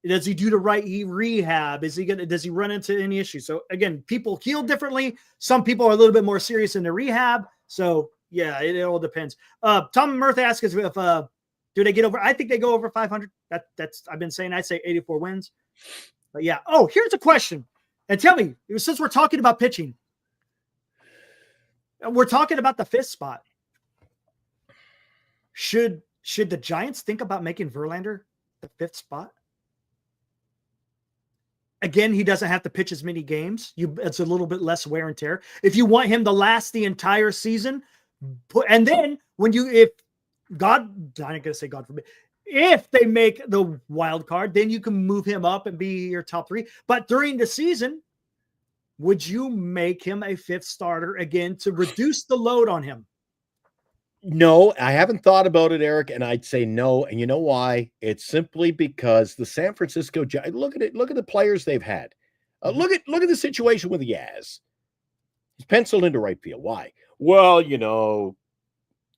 Does he do the right rehab? Does he run into any issues? So again, people heal differently. Some people are a little bit more serious in their rehab. So yeah, it all depends. Tom Murtha asks if do they get over? I think they go over 500. That's I've been saying. I say 84 wins. But yeah. Oh, here's a question. And tell me, since we're talking about pitching, we're talking about the 5th spot. Should the Giants think about making Verlander the 5th spot? Again, he doesn't have to pitch as many games. It's a little bit less wear and tear. If you want him to last the entire season, and then if God, I'm not going to say God forbid, if they make the wild card, then you can move him up and be your top 3. But during the season, would you make him a 5th starter again to reduce the load on him? No, I haven't thought about it, Eric, and I'd say no. And you know why? It's simply because the San Francisco Giants, look at it, look at the players they've had. Look at the situation with Yaz. He's penciled into right field. Why? Well,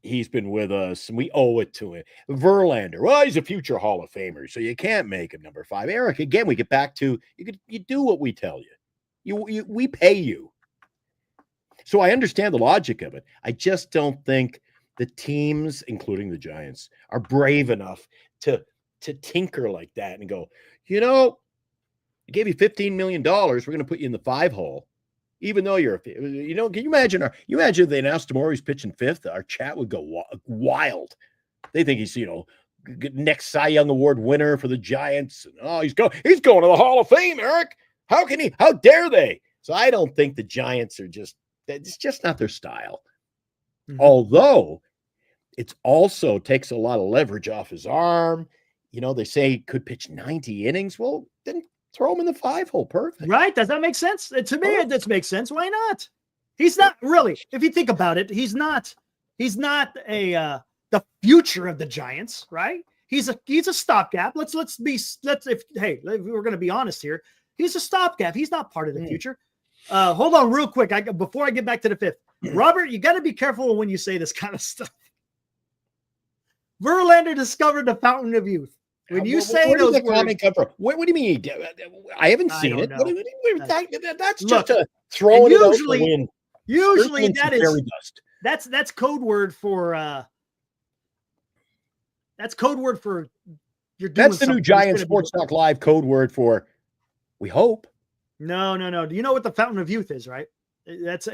he's been with us and we owe it to him. Verlander, well, he's a future Hall of Famer, so you can't make him number 5. Eric, again, we get back to you do what we tell you. We pay you. So I understand the logic of it. I just don't think the teams, including the Giants, are brave enough to tinker like that and go, I gave you $15 million. We're going to put you in the 5 hole. Even though can you imagine if they announced tomorrow he's pitching 5th, our chat would go wild. They think he's, next Cy Young Award winner for the Giants. And, he's going to the Hall of Fame, Eric. How dare they? So I don't think the Giants it's just not their style. Mm-hmm. Although it also takes a lot of leverage off his arm. They say he could pitch 90 innings. Well, then throw him in the 5 hole. Perfect. Right. Does that make sense? To me, it does make sense. Why not? He's not really, if you think about it, he's not the future of the Giants, right? He's a stopgap. If we're going to be honest here, he's a stopgap. He's not part of the future. Hold on real quick. Before I get back to the 5th, Robert, you got to be careful when you say this kind of stuff. Verlander discovered the fountain of youth. When you say those words, comment come from? What do you mean? I haven't seen it. That's just a throwing it out the wind. Usually that's code word for you're doing. That's the new Giant Sports Talk Live code word for we hope. No. Do you know what the fountain of youth is, right? That's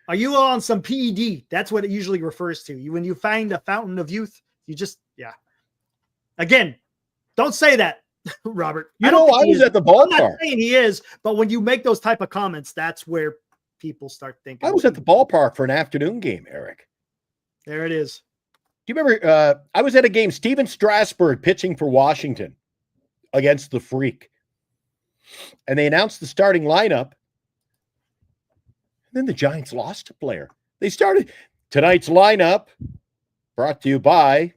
are you on some PED? That's what it usually refers to. When you find a fountain of youth, you just Again, don't say that, Robert. I was at the ballpark. I'm not saying he is, but when you make those type of comments, that's where people start thinking. I was at the ballpark for an afternoon game, Eric. There it is. Do you remember? I was at a game, Steven Strasburg pitching for Washington against the Freak. And they announced the starting lineup. And then the Giants lost a player. They started tonight's lineup brought to you by,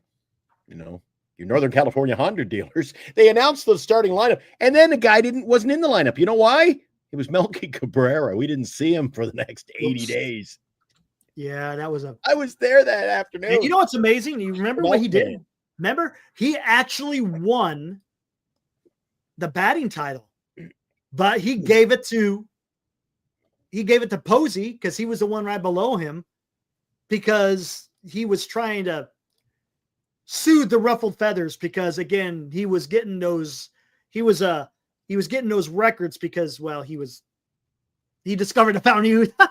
your Northern California Honda dealers. They announced the starting lineup, and then the guy wasn't in the lineup. You know why? It was Melky Cabrera. We didn't see him for the next 80 days. Yeah, I was there that afternoon. And you know what's amazing? You remember what he did? Remember? He actually won the batting title, but he gave it to Posey because he was the one right below him because he was trying to soothe the ruffled feathers because again he was getting those records because he discovered the fountain of youth. All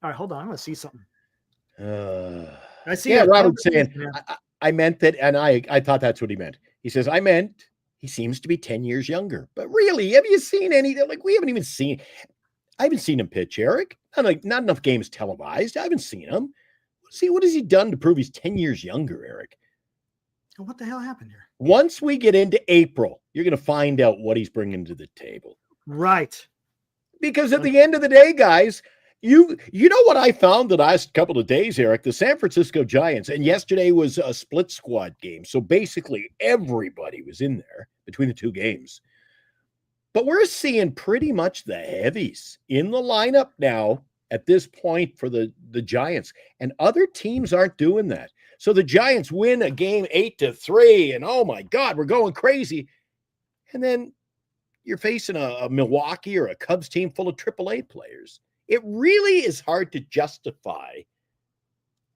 right, hold on, I'm gonna see something. I see. Yeah, Robert saying I meant that, and I thought that's what he meant. He says I meant he seems to be 10 years younger, but really, have you seen any? We haven't even seen. I haven't seen him pitch, Eric. Not enough games televised. I haven't seen him. See, what has he done to prove he's 10 years younger, Eric? What the hell happened here? Once we get into April, you're going to find out what he's bringing to the table. Right. Because at the end of the day, guys, you know what I found the last couple of days, Eric? The San Francisco Giants, and yesterday was a split squad game. So basically everybody was in there between the two games. But we're seeing pretty much the heavies in the lineup now at this point for the Giants, and other teams aren't doing that. So the Giants win a game 8-3, and oh my God, we're going crazy. And then you're facing a Milwaukee or a Cubs team full of AAA players. It really is hard to justify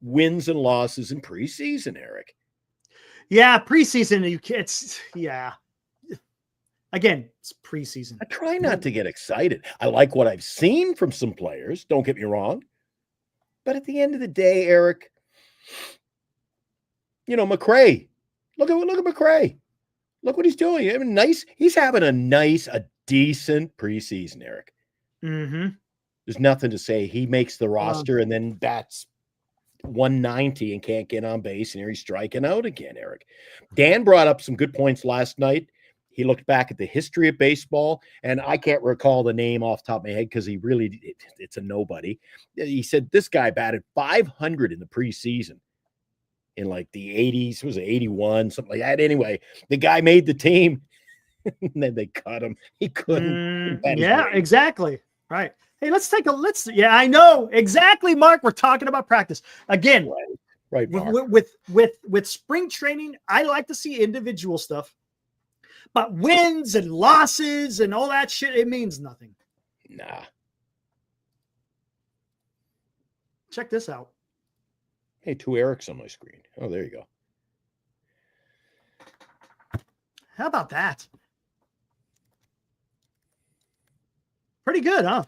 wins and losses in preseason, Eric. Yeah, preseason, Again, it's preseason. I try not to get excited. I like what I've seen from some players. Don't get me wrong. But at the end of the day, Eric, McCray. Look at McCray. Look what he's doing. I mean, nice. He's having a decent preseason, Eric. Mm-hmm. There's nothing to say. He makes the roster and then bats 190 and can't get on base, and here he's striking out again, Eric. Dan brought up some good points last night. He looked back at the history of baseball, and I can't recall the name off the top of my head because it's a nobody. He said this guy batted 500 in the preseason in like the 80s. It was 81, something like that. Anyway, the guy made the team, and then they cut him. He couldn't. Yeah, exactly. Right. Hey, yeah, I know exactly, Mark. We're talking about practice again. Right. Mark. With spring training, I like to see individual stuff, but wins and losses and all that shit, it means nothing. Nah. Check this out. Hey, 2 Erics on my screen. Oh, there you go. How about that? Pretty good, huh?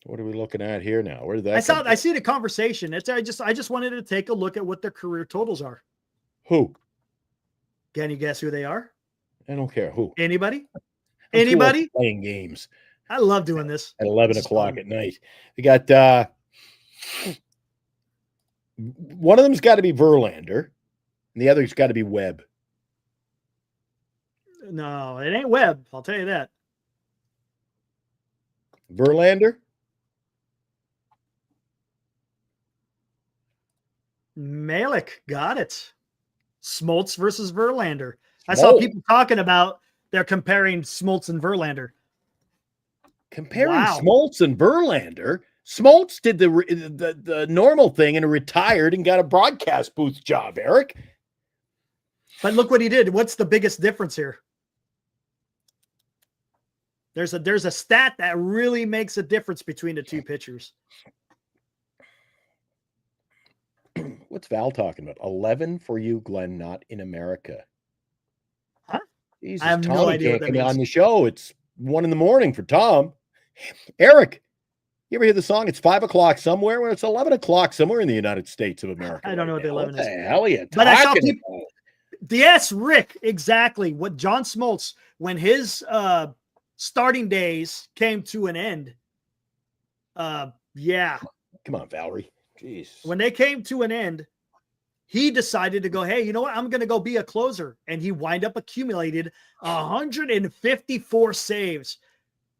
What are we looking at here now? Where did that I see the conversation. I just wanted to take a look at what their career totals are. Who? Can you guess who they are? I don't care. Who? Anybody? I'm Anybody? playing games I love doing this. at 11 o'clock at night. We got one of them's got to be Verlander, and the other's got to be Webb. No, it ain't Webb. I'll tell you that. Verlander? Malik got it. Smoltz versus Verlander. I saw people talking about they're comparing Smoltz and Verlander. Comparing Wow. Smoltz and Verlander? Smoltz did the normal thing and retired and got a broadcast booth job, Eric. But look what he did. What's the biggest difference here? There's a stat that really makes a difference between the two pitchers. What's Val talking about? 11 for you, Glenn, not in America. Huh? Jesus, I have Tom no idea can't what that get on means. the show. It's 1 a.m. for Tom. Eric, you ever hear the song? It's 5 o'clock somewhere when it's 11 o'clock somewhere in the United States of America. I don't know what the 11 What is. the hell are you But I saw talking people- about? Yes, Rick, exactly. What John Smoltz, when his starting days came to an end, yeah, Come on, Valerie. Jeez. when they came to an end, he decided to go, hey, you know what? I'm going to go be a closer. And he wind up accumulated 154 saves.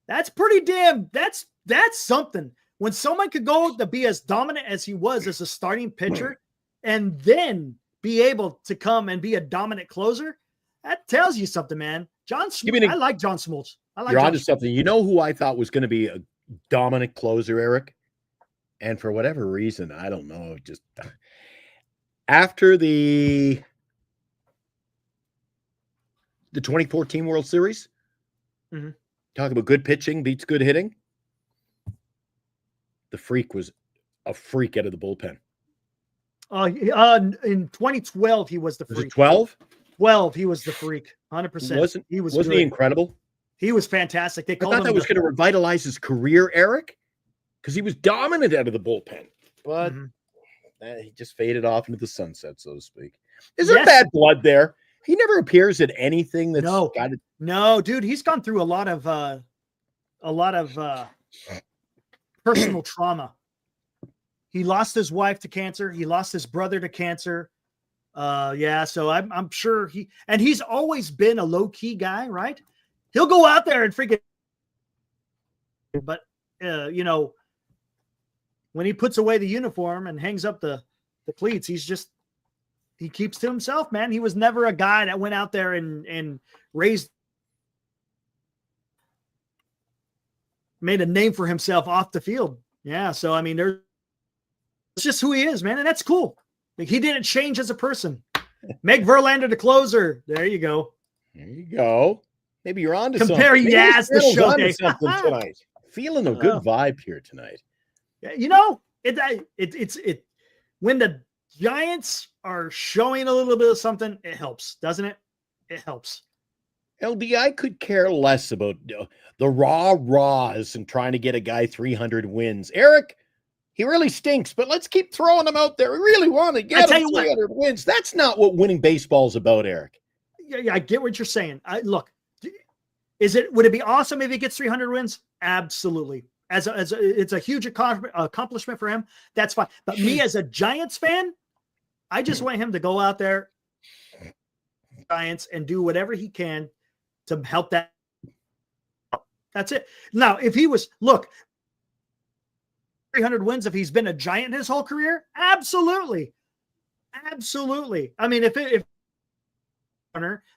That's pretty damn, that's something. When someone could go to be as dominant as he was as a starting pitcher and then be able to come and be a dominant closer, that tells you something, man. I like John Smoltz. You're onto something. You know who I thought was going to be a dominant closer, Eric? And for whatever reason, I don't know, just after the 2014 World Series, talk about good pitching beats good hitting. The Freak was a freak out of the bullpen. In 2012, he was the freak. Was it 12? 12, he was the freak. 100%. Wasn't he good. Incredible? He was fantastic. They I called thought him that was going to revitalize his career, Eric, because he was dominant out of the bullpen. But he just faded off into the sunset, so to speak. Is there bad blood there? He never appears at anything that's got it. No, dude, he's gone through a lot of personal trauma. He lost his wife to cancer. He lost his brother to cancer. So I'm sure he's always been a low-key guy, right? He'll go out there and freaking, but when he puts away the uniform and hangs up the cleats, he keeps to himself, man. He was never a guy that went out there and made a name for himself off the field. Yeah. So, I mean, it's just who he is, man. And that's cool. Like, he didn't change as a person. Make Verlander the closer. There you go. There you go. Maybe you're on to something. Compare Yaz to show something tonight. Feeling a good vibe here tonight. Yeah, it's when the Giants are showing a little bit of something, it helps, doesn't it? It helps. LD, I could care less about the raws and trying to get a guy 300 wins. Eric, he really stinks, but let's keep throwing him out there. We really want to get him 300 wins. That's not what winning baseball is about, Eric. Yeah, I get what you're saying. Look, would it be awesome if he gets 300 wins? Absolutely. It's a huge accomplishment for him. That's fine. But me as a Giants fan, I just want him to go out there, Giants, and do whatever he can to help that. That's it. Now, if he was, 300 wins, if he's been a Giant his whole career, absolutely. Absolutely. I mean, if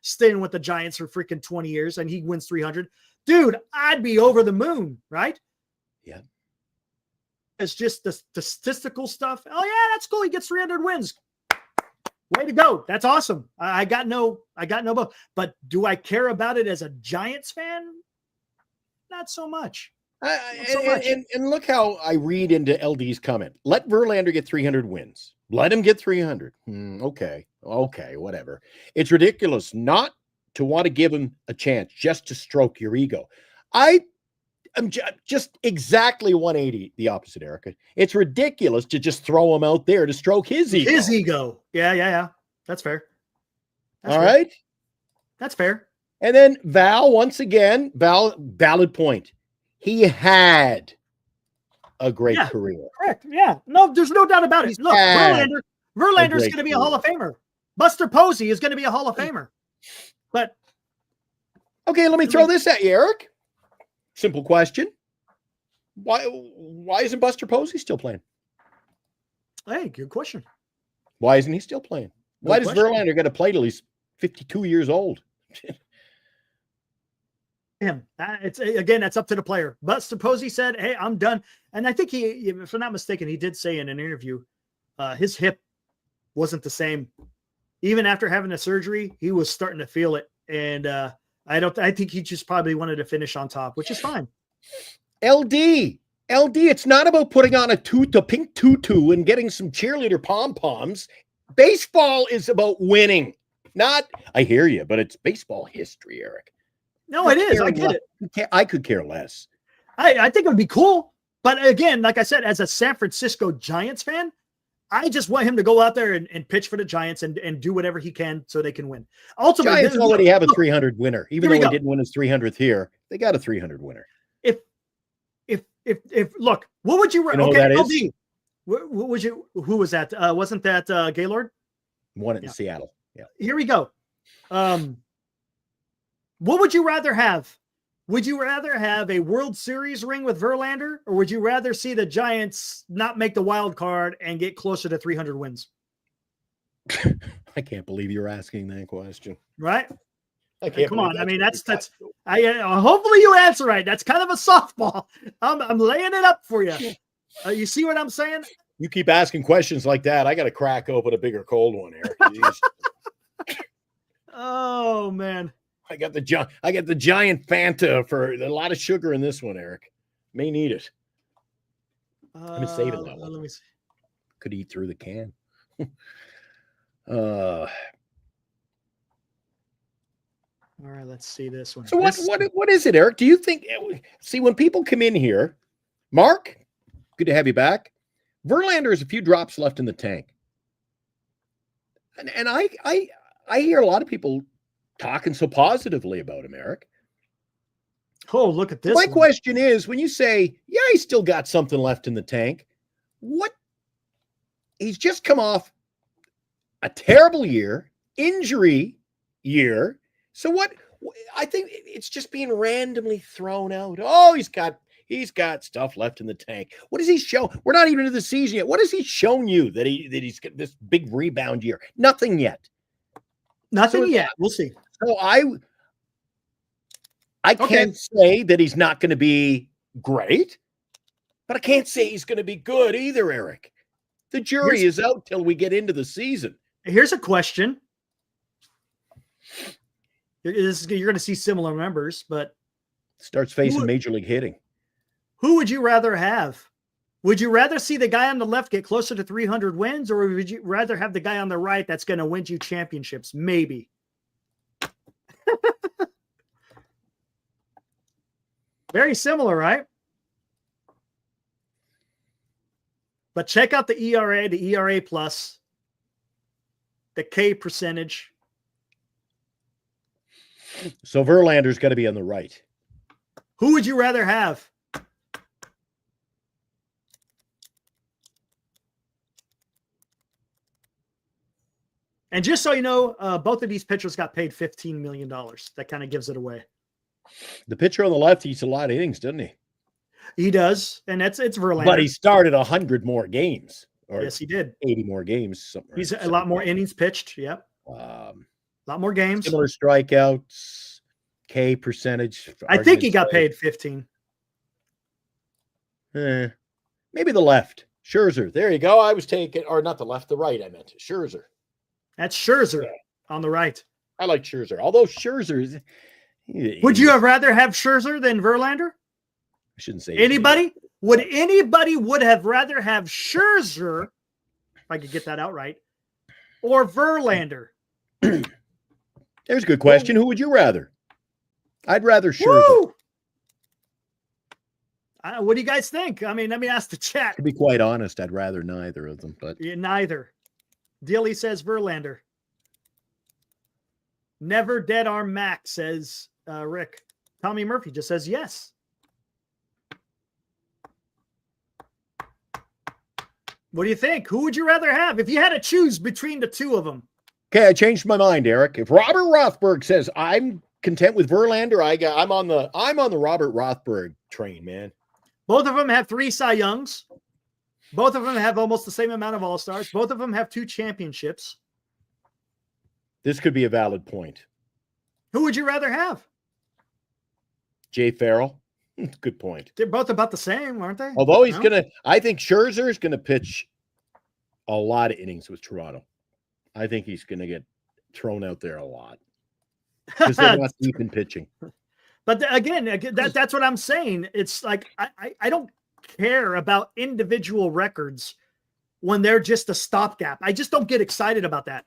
staying with the Giants for freaking 20 years and he wins 300, dude, I'd be over the moon, right? Yeah. It's just the statistical stuff. Oh yeah, that's cool. He gets 300 wins. Way to go. That's awesome. I got no, but do I care about it as a Giants fan? Not so much. And look how I read into LD's comment. Let Verlander get 300 wins. Let him get 300. Okay, whatever. It's ridiculous not to want to give him a chance, just to stroke your ego. I'm just exactly 180 the opposite, Erica. It's ridiculous to just throw him out there to stroke his ego. His ego. Yeah. That's fair. All right. That's fair. And then Val, once again, valid point. He had a great career. Correct. Yeah. No, there's no doubt about it. Look, Verlander's going to be a Hall of Famer. Buster Posey is going to be a Hall of Famer. But okay, let me throw this at you, Eric. Simple question. Why isn't Buster Posey still playing? Hey, good question. Why isn't he still playing? Why does Verlander get to play till he's 52 years old? Him. That's up to the player. Buster Posey said, "Hey, I'm done." And I think if I'm not mistaken, he did say in an interview, his hip wasn't the same. Even after having the surgery, he was starting to feel it. And I think he just probably wanted to finish on top, which is fine. LD, it's not about putting on a pink tutu and getting some cheerleader pom-poms. Baseball is about winning. I hear you, but it's baseball history, Eric. No, it is. I get it. I could care less. I think it would be cool. But again, like I said, as a San Francisco Giants fan, I just want him to go out there and pitch for the Giants and do whatever he can so they can win. Ultimately, Giants already have a 300 winner. Even though he didn't win his 300th here, they got a 300 winner. If look, what would you? You know that LD, is? what would you? Who was that? Wasn't that Gaylord? Won it in Seattle. Yeah. Here we go. What would you rather have? Would you rather have a World Series ring with Verlander, or would you rather see the Giants not make the wild card and get closer to 300 wins? I can't believe you're asking that question. Right? Come on. I mean, that's hopefully you answer right. That's kind of a softball. I'm laying it up for you. You see what I'm saying? You keep asking questions like that, I got to crack open a bigger cold one, Eric. Oh man. I got the giant Fanta for a lot of sugar in this one, Eric. May need it. I've been saving that one. Let me see. Could eat through the can. All right, let's see this one. So what is it, Eric? Do you think? See, when people come in here, Mark, good to have you back. Verlander has a few drops left in the tank, and I hear a lot of people talking so positively about him, Eric. Oh, look at this. My question is, when you say, yeah, he's still got something left in the tank, what? He's just come off a terrible year, injury year. So what? I think it's just being randomly thrown out. Oh, he's got stuff left in the tank. What does he show? We're not even into the season yet. What has he shown you that he's got this big rebound year? Nothing yet. Nothing yet. We'll see. So I can't say that he's not going to be great, but I can't say he's going to be good either, Eric. The jury is out till we get into the season. Here's a question. You're going to see similar numbers, but starts facing major league hitting. Who would you rather have? Would you rather see the guy on the left get closer to 300 wins, or would you rather have the guy on the right that's going to win you championships? Maybe. Very similar, right? But check out the ERA, the ERA plus, the K percentage. So Verlander's got to be on the right. Who would you rather have? And just so you know, both of these pitchers got paid $15 million. That kind of gives it away. The pitcher on the left eats a lot of innings, doesn't he? He does, and it's Verlander. But he started 100 more games. Or yes, he did. 80 more games. Something He's a lot more innings pitched. Yep. A lot more games. Similar strikeouts, K percentage. I think he got paid 15. Maybe the left. Scherzer. There you go. I was taking, or not the left, the right, I meant. Scherzer. That's Scherzer on the right. I like Scherzer. Although Scherzer is. Would you have rather have Scherzer than Verlander? I shouldn't say anybody. Would anybody have rather have Scherzer, if I could get that out right, or Verlander? There's a good question. Who would you rather? I'd rather Scherzer. What do you guys think? I mean, let me ask the chat. To be quite honest, I'd rather neither of them. But neither. Dilly says Verlander. Never dead arm Mac says Rick. Tommy Murphy just says yes. What do you think? Who would you rather have if you had to choose between the two of them? Okay, I changed my mind, Eric. If Robert Rothberg says I'm content with Verlander, I'm on the Robert Rothberg train, man. Both of them have 3 Cy Youngs. Both of them have almost the same amount of All-Stars. Both of them have 2 championships. This could be a valid point. Who would you rather have? Jay Farrell. Good point. They're both about the same, aren't they? Although I think Scherzer is going to pitch a lot of innings with Toronto. I think he's going to get thrown out there a lot because they're not deep in pitching. But again, that's what I'm saying. It's like I don't care about individual records when they're just a stopgap. I just don't get excited about that.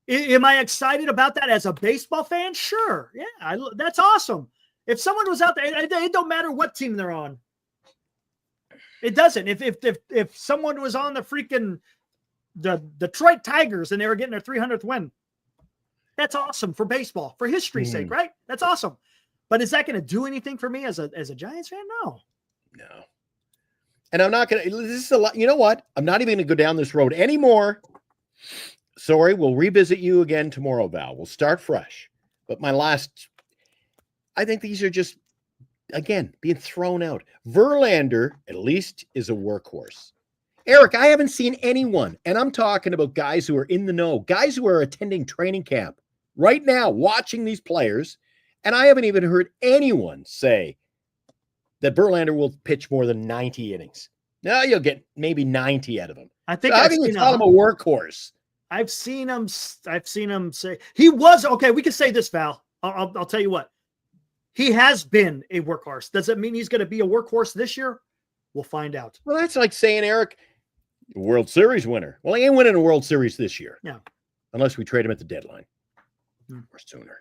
Am I excited about that as a baseball fan? Sure. Yeah, that's awesome. If someone was out there, it don't matter what team they're on. It doesn't. If someone was on the freaking the Detroit Tigers and they were getting their 300th win, that's awesome for baseball, for history's sake, right? That's awesome. But is that going to do anything for me as a Giants fan? No. And I'm not going to. This is a lot. You know what? I'm not even going to go down this road anymore. Sorry, we'll revisit you again tomorrow, Val. We'll start fresh. But I think these are just, again, being thrown out. Verlander, at least, is a workhorse. Eric, I haven't seen anyone, and I'm talking about guys who are in the know, guys who are attending training camp right now, watching these players, and I haven't even heard anyone say that Verlander will pitch more than 90 innings. Now you'll get maybe 90 out of him. I think I've seen him a workhorse. I've seen him say he was okay. We can say this, Val. I'll tell you what. He has been a workhorse. Does it mean he's going to be a workhorse this year? We'll find out. Well, that's like saying, Eric, World Series winner. Well, he ain't winning a World Series this year. Yeah. Unless we trade him at the deadline. Or sooner.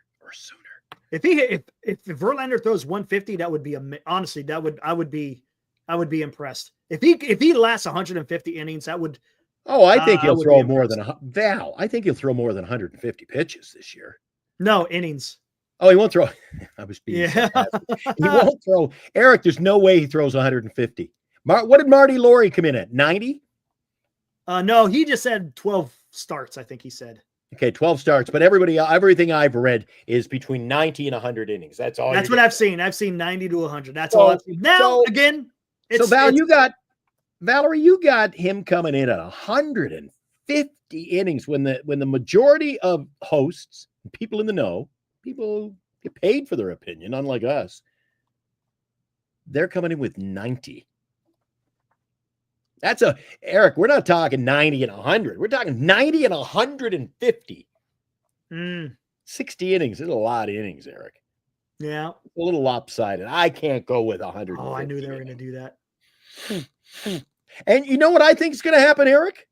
If Verlander throws 150, that would be honestly, I would be impressed. If he lasts 150 innings, that would. Oh, I think he'll throw more than Val. I think he'll throw more than 150 pitches this year. No innings. Oh, he won't throw. I was being sarcastic. He won't throw. Eric, there's no way he throws 150. What did Marty Laurie come in at? 90? No, he just said 12 starts, I think he said. Okay, 12 starts, but everything I've read is between 90 and 100 innings. That's all. That's what I've seen. I've seen 90 to 100. That's all I've seen. Now, again, Valerie, you got him coming in at 150 innings when the majority of hosts, people in the know, people get paid for their opinion, unlike us, they're coming in with 90. Eric, we're not talking 90 and 100. We're talking 90 and 150. 60 innings is a lot of innings, Eric. Yeah. A little lopsided. I can't go with 100. Oh, I knew they were going to do that. And you know what I think is going to happen, Eric?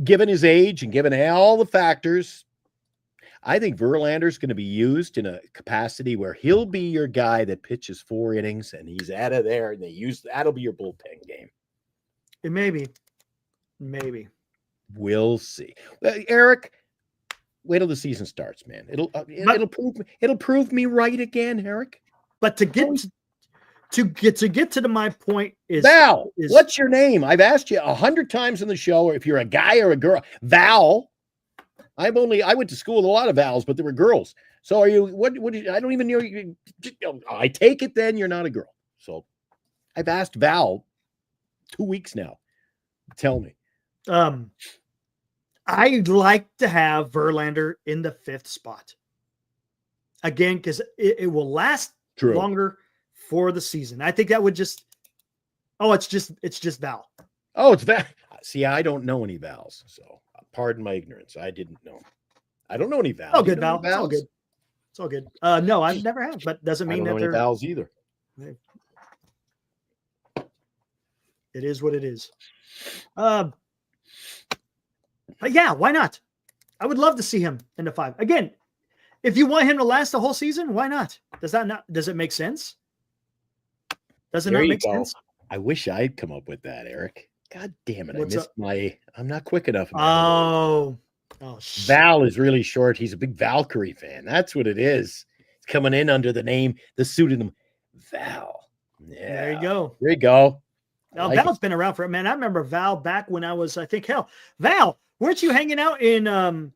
Given his age and given all the factors, I think Verlander's going to be used in a capacity where he'll be your guy that pitches 4 innings and he's out of there, and that'll be your bullpen game. Maybe. We'll see. Eric, Wait till the season starts, man. It'll prove me right again, Eric. But to get to my point is Val. What's your name? I've asked you 100 times in the show if you're a guy or a girl. Val. I went to school with a lot of Vals, but they were girls. So are you? What? I don't even know. I take it then you're not a girl. So I've asked Val 2 weeks now. Tell me. I'd like to have Verlander in the 5th spot again because it will last longer for the season. I think that would just. Oh, it's just Val. Oh, it's Val. See, I don't know any Vals, so pardon my ignorance. I didn't know. I don't know any Vals. Oh, good, Val. It's all good. It's all good. No, I've never had, but doesn't mean that they're Vals either. It is what it is. But yeah, why not? I would love to see him in the 5. Again, if you want him to last the whole season, why not? Does it make sense? Does it not make sense? I wish I'd come up with that, Eric. God damn it. I'm not quick enough. Val is really short. He's a big Valkyrie fan. That's what it is. He's coming in under the name, the pseudonym Val. Yeah. There you go. There you go. Now, Val's been around for it, man. I remember Val back when I was, Val, weren't you hanging out in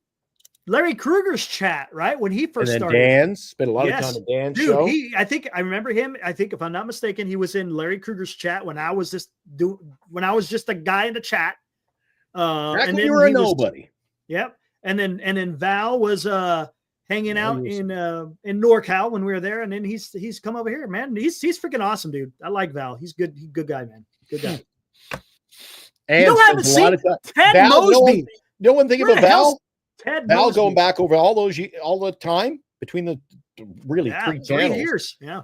Larry Kruger's chat, right? When he first started. Dan's spent a lot of time in Dan's show. I think I remember him. I think if I'm not mistaken, he was in Larry Kruger's chat when I was just a guy in the chat. Back when you were a nobody. Yep. And then Val was hanging out in NorCal when we were there, and then he's come over here, man. He's freaking awesome, dude. I like Val. He's good. He's a good guy, man. Good guy. And you haven't seen Ted Val, Mosby. No one think about Val. Val Mosby. going back over all the time between the really 3 channels. 3 years. Yeah.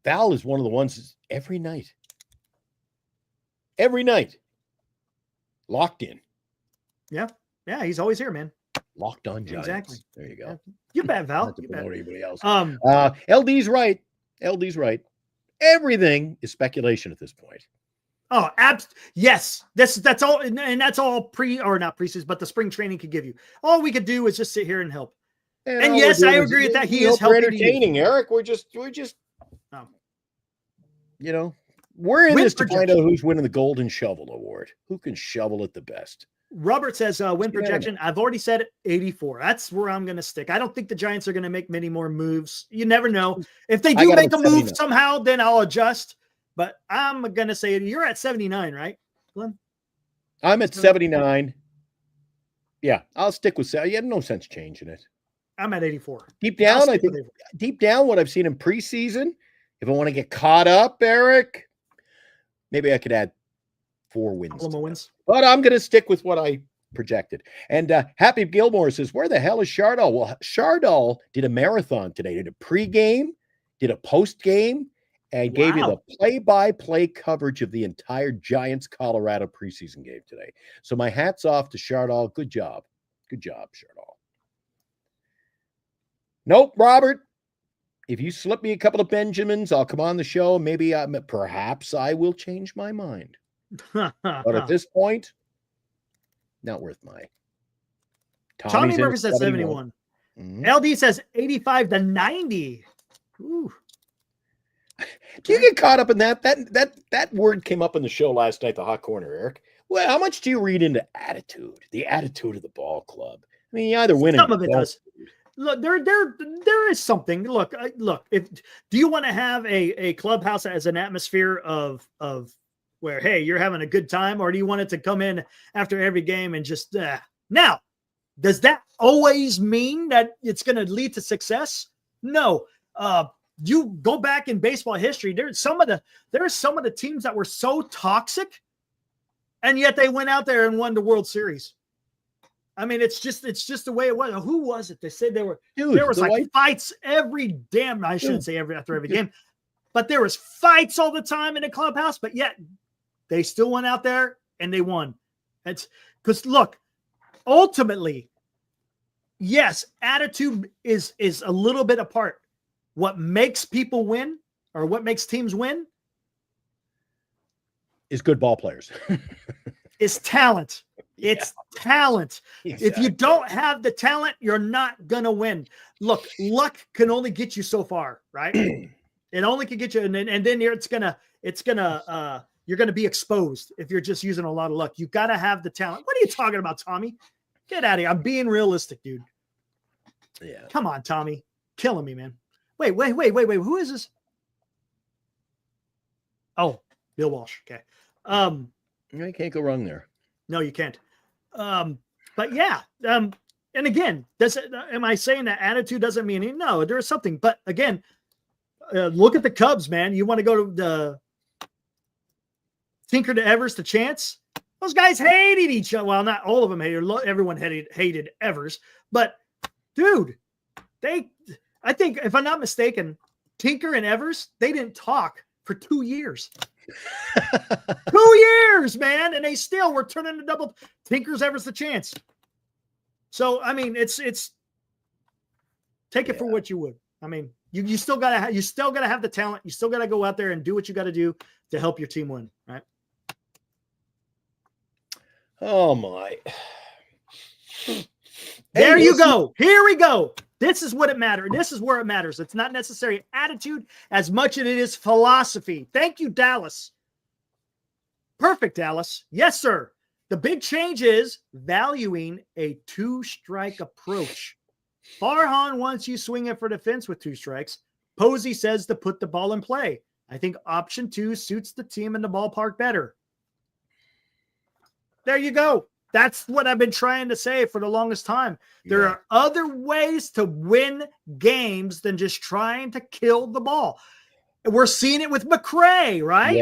Val is one of the ones every night, locked in. Yeah. Yeah. He's always here, man. Locked on Giants. Exactly. There you go. Yeah. You bet, Val. Not to promote anybody else. LD's right. Everything is speculation at this point. Oh, yes. That's all, and that's all not preseason, but the spring training could give you. All we could do is just sit here and help. And yes, I agree with that. He is helping. Entertaining, Eric. We're just. We're in this to find out who's winning the Golden Shovel Award. Who can shovel it the best? Robert says win projection. I've already said it, 84. That's where I'm going to stick. I don't think the Giants are going to make many more moves. You never know. If they do make a move somehow, then I'll adjust. But I'm going to say you're at 79, right, Glenn? I'm at 79. Yeah, I'll stick with 70. You have no sense changing it. I'm at 84. Deep down, I think what I've seen in preseason, if I want to get caught up, Eric, maybe I could add 4 wins. But I'm going to stick with what I projected. And Happy Gilmore says, where the hell is Chardal? Well, Chardal did a marathon today. Did a pregame, did a postgame, and gave you the play-by-play coverage of the entire Giants-Colorado preseason game today. So my hat's off to Chardal. Good job. Good job, Chardal. Nope, Robert. If you slip me a couple of Benjamins, I'll come on the show. Maybe perhaps I will change my mind. But at this point, not worth my. Tommy Murphy says 71. LD says 85 to 90. Ooh. Do you get caught up in that? That word came up in the show last night, the hot corner, Eric. Well, how much do you read into attitude? The attitude of the ball club. I mean, you either win. Some of it does. Look, there is something. Look. Do you want to have a clubhouse as an atmosphere of where, hey, you're having a good time, or do you want it to come in after every game and just now? Does that always mean that it's going to lead to success? No. You go back in baseball history. There's some of the teams that were so toxic, and yet they went out there and won the World Series. I mean, it's just the way it was. Who was it? They said there was like fights every damn. I shouldn't say after every game, but there was fights all the time in the clubhouse. But yet they still went out there and they won. It's because look, ultimately, yes, attitude is a little bit apart. What makes people win, or what makes teams win, is good ball players. is talent. It's talent. If you Exactly. don't have the talent, you're not gonna win. Look, luck can only get you so far, right? It only can get you, and then you're gonna be exposed if you're just using a lot of luck. You gotta have the talent. What are you talking about, Tommy? Get out of here. I'm being realistic, dude. Yeah. Come on, Tommy. Killing me, man. Wait. Who is this? Oh, Bill Walsh. Okay. You can't go wrong there. No, you can't. But yeah. And again, am I saying that attitude doesn't mean anything? No, there is something. But again, look at the Cubs, man. You want to go to the Tinker to Evers to Chance? Those guys hated each other. Well, not all of them hated. Everyone hated Evers. But dude, I think if I'm not mistaken, Tinker and Evers, they didn't talk for 2 years. 2 years, man, and they still were turning the double. Tinker's Evers the Chance. So I mean, it's take it for what you would. I mean, you still gotta have the talent. You still gotta go out there and do what you got to do to help your team win, right? Oh my. There you go. Here we go. This is what it matters. This is where it matters. It's not necessarily attitude as much as it is philosophy. Thank you, Dallas. Perfect, Dallas. Yes, sir. The big change is valuing a 2-strike approach. Farhan wants you swinging for the fence with 2 strikes. Posey says to put the ball in play. I think option 2 suits the team in the ballpark better. There you go. That's what I've been trying to say for the longest time. There are other ways to win games than just trying to kill the ball. We're seeing it with McCray, right?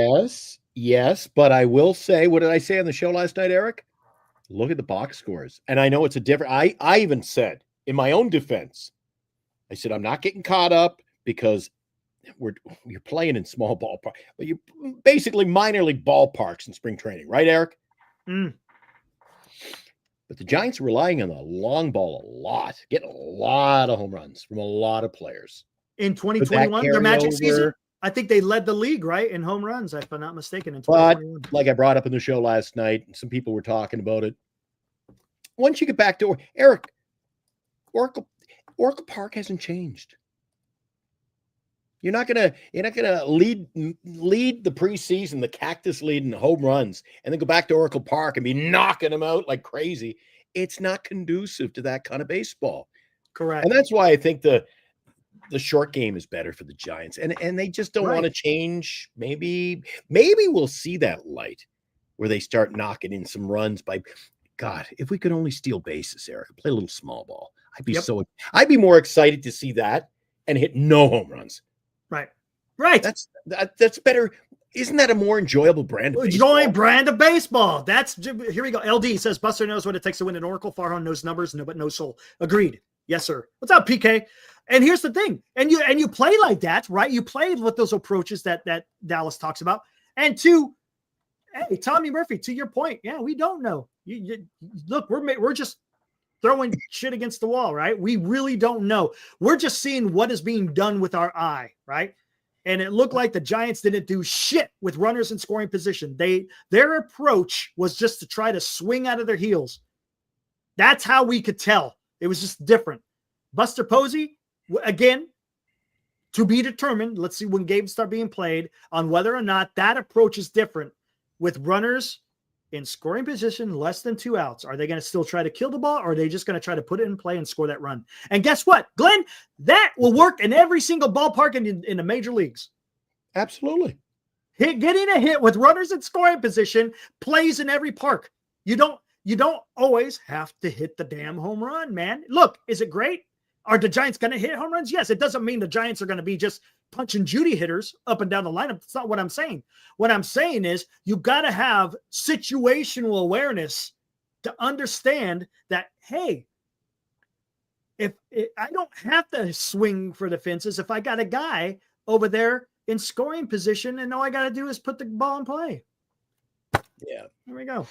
Yes. But I will say, what did I say on the show last night, Eric? Look at the box scores. And I know it's a different, I even said in my own defense, I said, I'm not getting caught up because you're playing in small ballpark. But you basically minor league ballparks in spring training, right, Eric? But the Giants are relying on the long ball a lot, getting a lot of home runs from a lot of players. In 2021, their magic season, I think they led the league, right, in home runs, if I'm not mistaken, in 2021. But like I brought up in the show last night, some people were talking about it. Once you get back to Eric, Oracle Park hasn't changed. You're not gonna lead the preseason, the Cactus lead in home runs, and then go back to Oracle Park and be knocking them out like crazy. It's not conducive to that kind of baseball. Correct. And that's why I think the short game is better for the Giants. And they just don't want to change. Maybe we'll see that light where they start knocking in some runs by God, if we could only steal bases, Eric, play a little small ball. I'd be more excited to see that and hit no home runs. Right. That's better. Isn't that a more enjoyable brand of baseball? Brand of baseball. Here we go. LD says Buster knows what it takes to win an Oracle. Farhan knows numbers, but no soul. Agreed. Yes, sir. What's up, PK? And here's the thing. And you play like that, right? You play with those approaches that Dallas talks about. And hey, Tommy Murphy, to your point, yeah, we don't know. Look, we're just throwing shit against the wall, right? We really don't know. We're just seeing what is being done with our eye, right? And it looked like the Giants didn't do shit with runners in scoring position. Their approach was just to try to swing out of their heels. That's how we could tell. It was just different. Buster Posey, again, to be determined. Let's see when games start being played on whether or not that approach is different with runners in scoring position, less than 2 outs. Are they going to still try to kill the ball, or are they just going to try to put it in play and score that run? And guess what, Glenn? That will work in every single ballpark in the major leagues. Absolutely. Getting a hit with runners in scoring position plays in every park. You don't always have to hit the damn home run, man. Look, is it great? Are the Giants going to hit home runs? Yes. It doesn't mean the Giants are going to be just punching Judy hitters up and down the lineup. That's not what I'm saying. What I'm saying is you got to have situational awareness to understand that, hey, I don't have to swing for the fences if I got a guy over there in scoring position and all I got to do is put the ball in play. Yeah. There we go.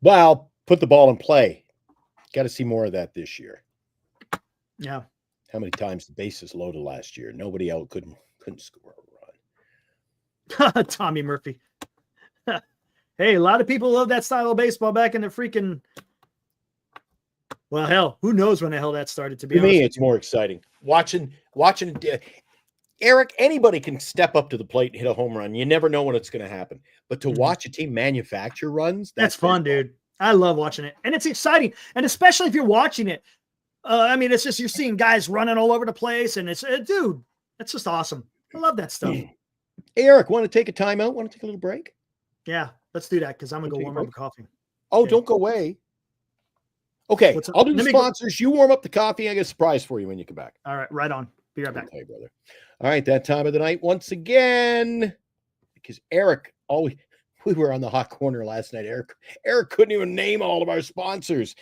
Well, put the ball in play. Got to see more of that this year. Yeah. How many times the bases loaded last year? Nobody out couldn't score a run. Tommy Murphy. Hey, a lot of people love that style of baseball back in the freaking. Well, hell, who knows when the hell that started? To be To honest, me, it's more exciting watching. Eric, anybody can step up to the plate and hit a home run. You never know when it's going to happen. But to watch a team manufacture runs, that's fun, dude. I love watching it, and it's exciting, and especially if you're watching it. I mean, it's just you're seeing guys running all over the place, and it's dude, it's just awesome. I love that stuff. Eric, want to take a timeout? Want to take a little break? Yeah, let's do that because I'm gonna go warm up a coffee. Oh, Okay. don't go away. Okay, What's up? I'll do the Let me go- sponsors. You warm up the coffee. I got a surprise for you when you come back. All right, right on. Be right back. Okay, brother. All right, that time of the night once again, because Eric always. We were on the hot corner last night. Eric couldn't even name all of our sponsors.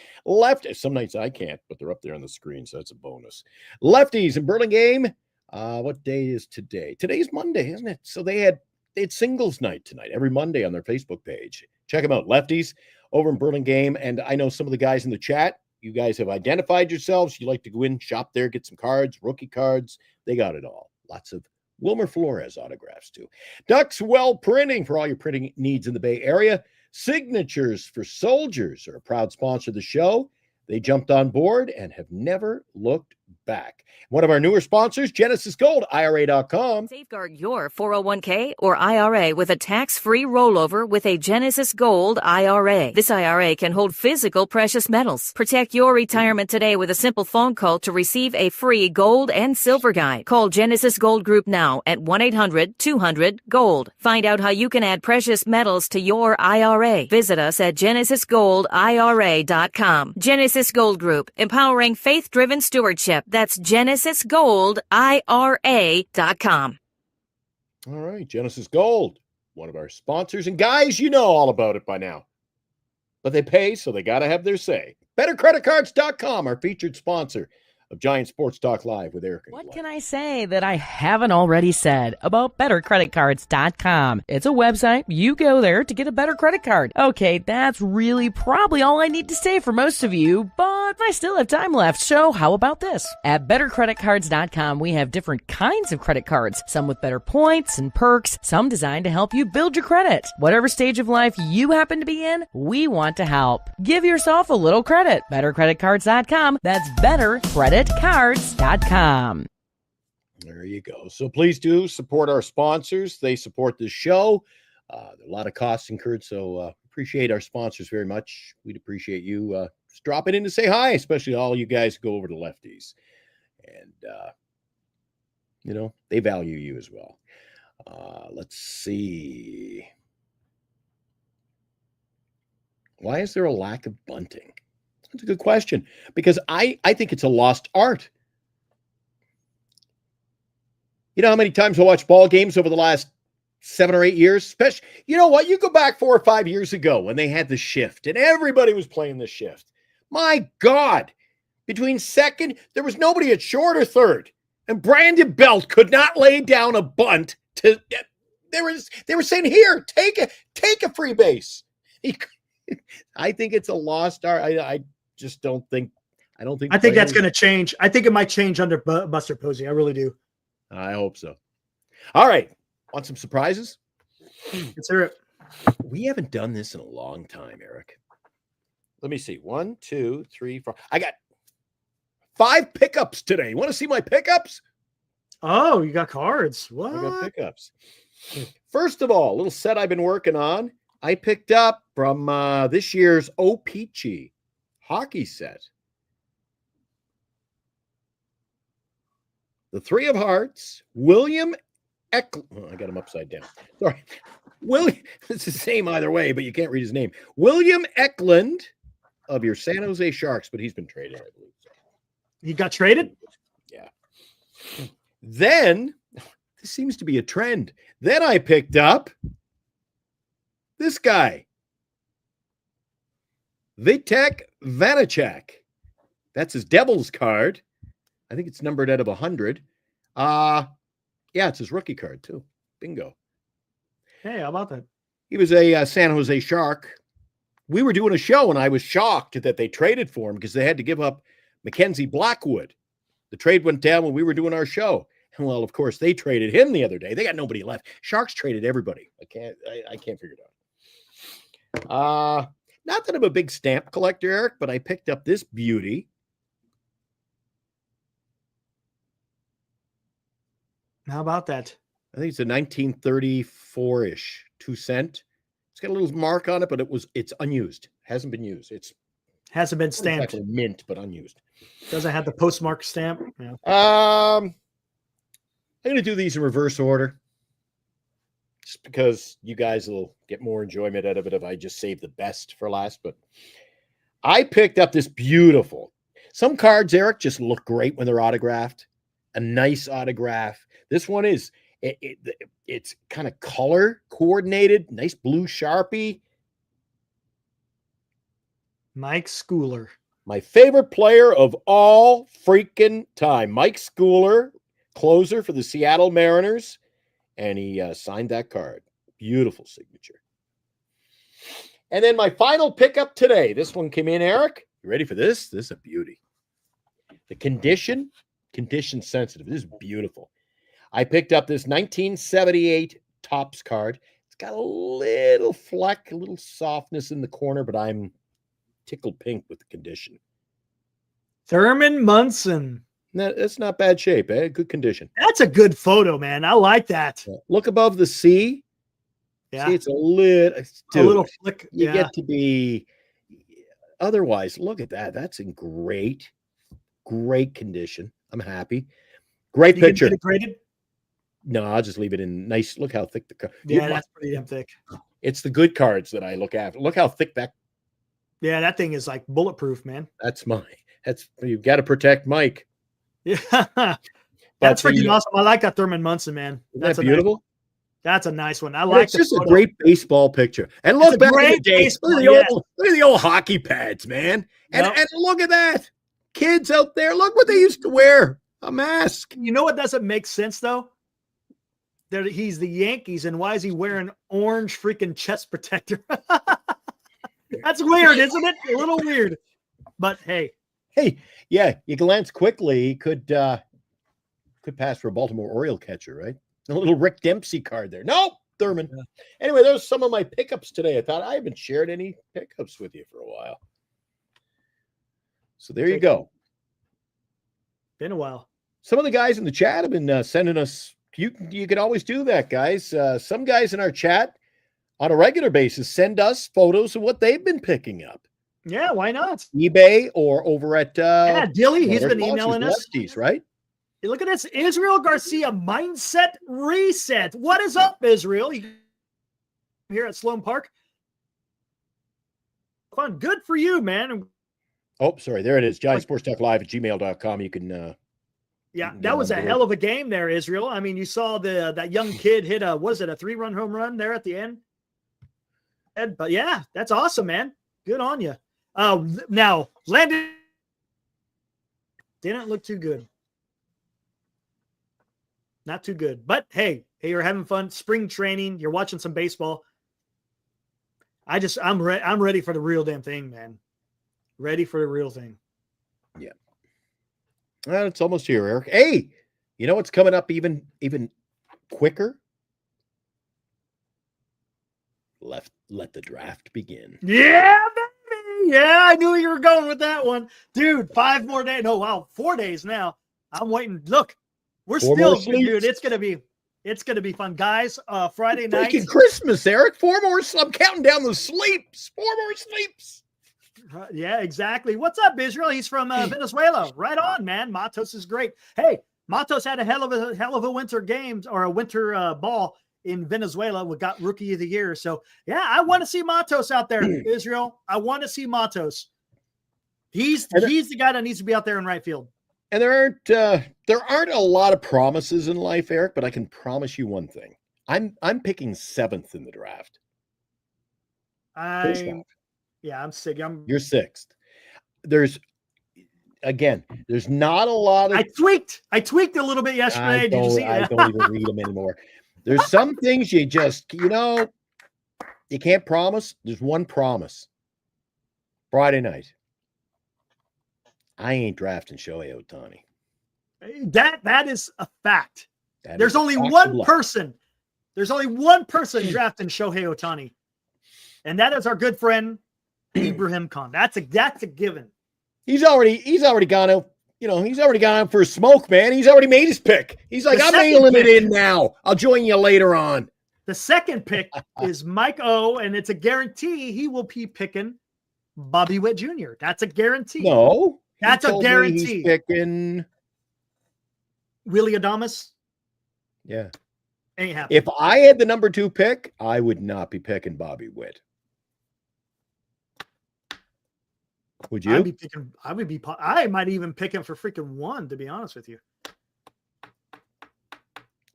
Some nights I can't, but they're up there on the screen, so that's a bonus. Lefties in Burlingame. What day is today? Today's Monday, isn't it? So they had singles night tonight, every Monday on their Facebook page. Check them out, Lefties over in Burlingame. And I know some of the guys in the chat, you guys have identified yourselves. You like to go in, shop there, get some cards, rookie cards. They got it all. Lots of Wilmer Flores autographs too. Duxwell Printing for all your printing needs in the Bay Area. Signatures for Soldiers are a proud sponsor of the show. They jumped on board and have never looked back. One of our newer sponsors, Genesis Gold, IRA.com. Safeguard your 401k or IRA with a tax-free rollover with a Genesis Gold IRA. This IRA can hold physical precious metals. Protect your retirement today with a simple phone call to receive a free gold and silver guide. Call Genesis Gold Group now at 1-800-200-GOLD. Find out how you can add precious metals to your IRA. Visit us at GenesisGoldIRA.com. Genesis Gold Group, empowering faith-driven stewardship. That's GenesisGoldIRA.com. All right, Genesis Gold, one of our sponsors. And guys, you know all about it by now. But they pay, so they got to have their say. BetterCreditCards.com, our featured sponsor of Giant Sports Talk Live with Eric and What Glenn. can I say that I haven't already said about BetterCreditCards.com? It's a website. You go there to get a better credit card. Okay, that's really probably all I need to say for most of you, but I still have time left, so how about this? At BetterCreditCards.com, we have different kinds of credit cards, some with better points and perks, some designed to help you build your credit. Whatever stage of life you happen to be in, we want to help. Give yourself a little credit. BetterCreditCards.com. That's BetterCreditCards.com. There you go. So please do support our sponsors. They support this show. There are a lot of costs incurred, so appreciate our sponsors very much. We'd appreciate you just dropping in to say hi, especially all you guys who go over to Lefties. And, they value you as well. Let's see. Why is there a lack of bunting? That's a good question, because I think it's a lost art. You know how many times I watched ball games over the last 7 or 8 years? Especially, you know what? You go back 4 or 5 years ago when they had the shift and everybody was playing the shift. My God, between second, there was nobody at short or third, and Brandon Belt could not lay down a bunt to. They were saying, "Here, take a free base." I think it's a lost art. I just don't think. I think that's going to change. I think it might change under Buster Posey. I really do. I hope so. All right. Want some surprises? Let's hear it. We haven't done this in a long time, Eric. Let me see. 1, 2, 3, 4. I got 5 pickups today. You want to see my pickups? Oh, you got cards. What? I got pickups. First of all, a little set I've been working on. I picked up from this year's O-Peachy hockey set. The 3 of Hearts, William Eklund. Oh, I got him upside down. Sorry. It's the same either way, but you can't read his name. William Eklund of your San Jose Sharks, but he's been traded, I believe. You got traded? Yeah. Then, this seems to be a trend. Then I picked up this guy, Vitek Vanacek. That's his Devils card. I think it's numbered out of 100. Yeah, it's his rookie card too. Bingo. Hey, how about that? He was a San Jose Shark. We were doing a show, and I was shocked that they traded for him because they had to give up Mackenzie Blackwood. The trade went down when we were doing our show. And well, of course, they traded him the other day. They got nobody left. Sharks traded everybody. I can't figure it out. Not that I'm a big stamp collector, Eric, but I picked up this beauty. How about that? I think it's a 1934-ish 2 cent. It's got a little mark on it, but it's unused. Hasn't been used. It's Hasn't been stamped. exactly mint, but unused. Doesn't have the postmark stamp. Yeah. I'm going to do these in reverse order, just because you guys will get more enjoyment out of it if I just save the best for last. But I picked up this beautiful. Some cards, Eric, just look great when they're autographed. A nice autograph. This one is it's kind of color coordinated. Nice blue Sharpie. Mike Schooler. My favorite player of all freaking time. Mike Schooler, closer for the Seattle Mariners. And he signed that card. Beautiful signature. And then my final pickup today. This one came in, Eric. You ready for this? This is a beauty. The condition sensitive. This is beautiful. I picked up this 1978 Topps card. It's got a little fleck, a little softness in the corner, but I'm tickled pink with the condition. Thurman Munson. That's not bad shape, eh? Good condition. That's a good photo, man. I like that. Look above the C. Yeah. See, it's a little flick. You get to be otherwise. Look at that. That's in great condition. I'm happy. Great You can picture. get it graded? No, I'll just leave it in nice. Look how thick the card. Yeah, that's pretty damn thick. It's the good cards that I look after. Look how thick that. Yeah, that thing is like bulletproof, man. That's you've got to protect Mike. Yeah. That's freaking awesome. I like that Thurman Munson, man. That's beautiful. Nice, that's a nice one. I like It's just a great baseball picture. And look back in the day. Look at the old hockey pads, man. And look at that. Kids out there, look what they used to wear. A mask. You know what doesn't make sense though? That he's the Yankees, and why is he wearing orange freaking chest protector? That's weird, isn't it? A little weird. But hey, yeah, you glance quickly, he could pass for a Baltimore Oriole catcher, right? A little Rick Dempsey card there. No, Thurman. Yeah. Anyway, those are some of my pickups today. I thought I haven't shared any pickups with you for a while. So there you go. Been a while. Some of the guys in the chat have been sending us. You can always do that, guys. Some guys in our chat on a regular basis send us photos of what they've been picking up. Yeah, why not? eBay or over at Dilly. He's been emailing us. Lefties, right? Hey, look at this. Israel Garcia mindset reset. What is up, Israel? Here at Sloan Park. Fun. Good for you, man. Oh, sorry. There it is. GiantSportsTalkLive@gmail.com. You can yeah, that was a hell of a game there, Israel. I mean, you saw that young kid hit a 3-run home run there at the end? But yeah, that's awesome, man. Good on you. Now, Landon didn't look too good. Not too good. But hey, you're having fun. Spring training. You're watching some baseball. I'm ready for the real damn thing, man. Ready for the real thing. Yeah. Well, it's almost here, Eric. Hey, you know what's coming up even quicker? Let the draft begin. Yeah, baby. Yeah, I knew you were going with that one. Dude, 5 more days. No, wow, 4 days now. I'm waiting. Look, we're still, dude, it's going to be fun. Guys, Friday night. Freaking Christmas, Eric. 4 more. I'm counting down the sleeps. 4 more sleeps. Yeah, exactly. What's up, Israel? He's from Venezuela. Right on, man. Matos is great. Hey, Matos had a hell of a winter games or a winter ball in Venezuela. We got Rookie of the Year. So yeah, I want to see Matos out there, Israel. I want to see Matos. He's the guy that needs to be out there in right field. And there aren't a lot of promises in life, Eric, but I can promise you one thing. I'm picking 7th in the draft. Yeah, I'm sick. You're 6th. There's not a lot of. I tweaked a little bit yesterday. Did you see that? I don't even read them anymore. There's some things you just, you can't promise. There's one promise. Friday night. I ain't drafting Shohei Ohtani. That is a fact. There's only one person drafting Shohei Ohtani. and that is our good friend Ibrahim Khan. That's a given. He's already gone out. He's already gone out for a smoke, man. He's already made his pick. He's like, I'm mailing it in now. I'll join you later on. The second pick is Mike O, and it's a guarantee he will be picking Bobby Witt Jr. That's a guarantee. No, that's a guarantee. He's picking Willie Adames. Yeah. Ain't happening. If I had the number 2 pick, I would not be picking Bobby Witt. Would you? I might even pick him for freaking 1, to be honest with you.